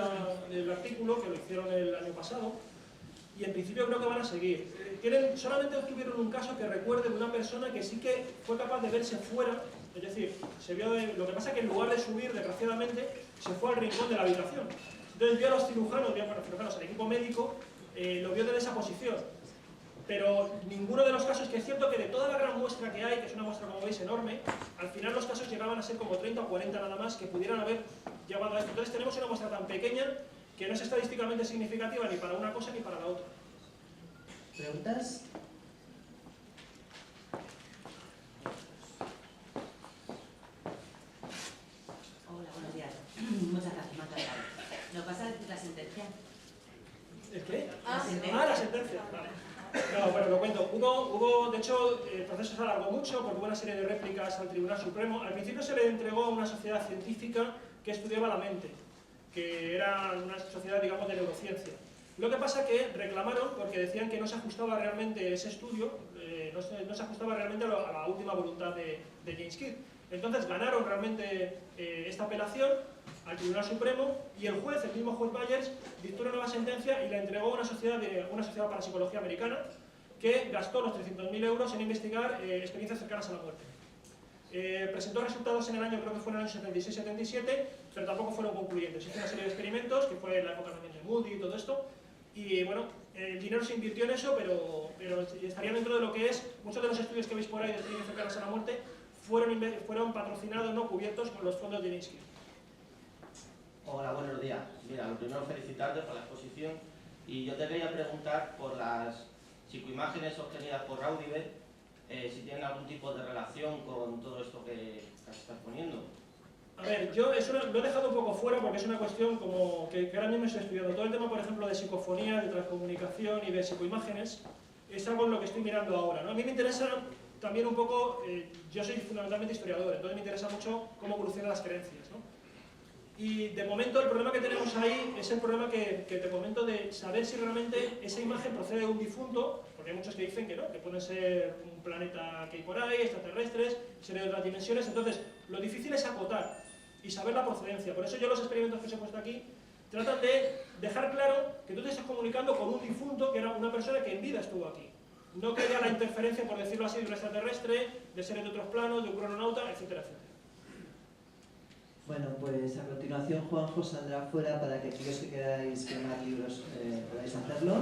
el artículo, que lo hicieron el año pasado, y en principio creo que van a seguir. Solamente obtuvieron un caso que recuerde de una persona que sí que fue capaz de verse fuera, es decir, se vio lo que pasa es que en lugar de subir, desgraciadamente, se fue al rincón de la habitación. Entonces vio a los cirujanos, al equipo médico, lo vio desde esa posición. Pero ninguno de los casos, que es cierto que de toda la gran muestra que hay, que es una muestra, como veis, enorme, al final los casos llegaban a ser como 30 o 40 nada más que pudieran haber llegado a esto. Entonces tenemos una muestra tan pequeña que no es estadísticamente significativa ni para una cosa ni para la otra. ¿Preguntas? Hola, buenos días. Muchas gracias, me ha encantado. ¿Nos vas a decir la sentencia? ¿El qué? La sentencia. Ah, la sentencia. Vale. No, bueno, lo cuento. Hubo, de hecho, el proceso se alargó mucho porque hubo una serie de réplicas al Tribunal Supremo. Al principio se le entregó a una sociedad científica que estudiaba la mente, que era una sociedad, digamos, de neurociencia. Lo que pasa que reclamaron porque decían que no se ajustaba realmente ese estudio, no se ajustaba realmente a la última voluntad de James Kirk. Entonces ganaron realmente esta apelación al Tribunal Supremo y el juez, el mismo juez Byers, dictó una nueva sentencia y la entregó a una sociedad para psicología americana que gastó los 300.000 euros en investigar experiencias cercanas a la muerte. Presentó resultados en el año, creo que fue en el año 76-77, pero tampoco fueron concluyentes. Hizo una serie de experimentos, que fue en la época también de Moody y todo esto, y bueno, el dinero se invirtió en eso, pero estaría dentro de lo que es, muchos de los estudios que veis por ahí de experiencias cercanas a la muerte fueron patrocinados, no cubiertos por los fondos de James Kirk. Hola, buenos días. Mira, lo primero felicitarte por la exposición y yo te quería preguntar por las psicoimágenes obtenidas por Raudive, si tienen algún tipo de relación con todo esto que estás poniendo. A ver, yo eso lo he dejado un poco fuera porque es una cuestión como que ahora mismo estoy estudiando. Todo el tema, por ejemplo, de psicofonía, de transcomunicación y de psicoimágenes es algo en lo que estoy mirando ahora, ¿no? A mí me interesa también un poco, yo soy fundamentalmente historiador, entonces me interesa mucho cómo evolucionan las creencias, ¿no? Y de momento el problema que tenemos ahí es el problema que te comento de saber si realmente esa imagen procede de un difunto, porque hay muchos que dicen que no, que pueden ser un planeta que hay por ahí, extraterrestres, ser de otras dimensiones. Entonces lo difícil es acotar y saber la procedencia. Por eso yo los experimentos que os he puesto aquí tratan de dejar claro que tú te estás comunicando con un difunto que era una persona que en vida estuvo aquí. No que haya la interferencia, por decirlo así, de un extraterrestre, de seres de otros planos, de un crononauta, etcétera, etcétera. Bueno, pues a continuación Juanjo saldrá fuera para que aquellos que queráis quemar libros podáis hacerlo.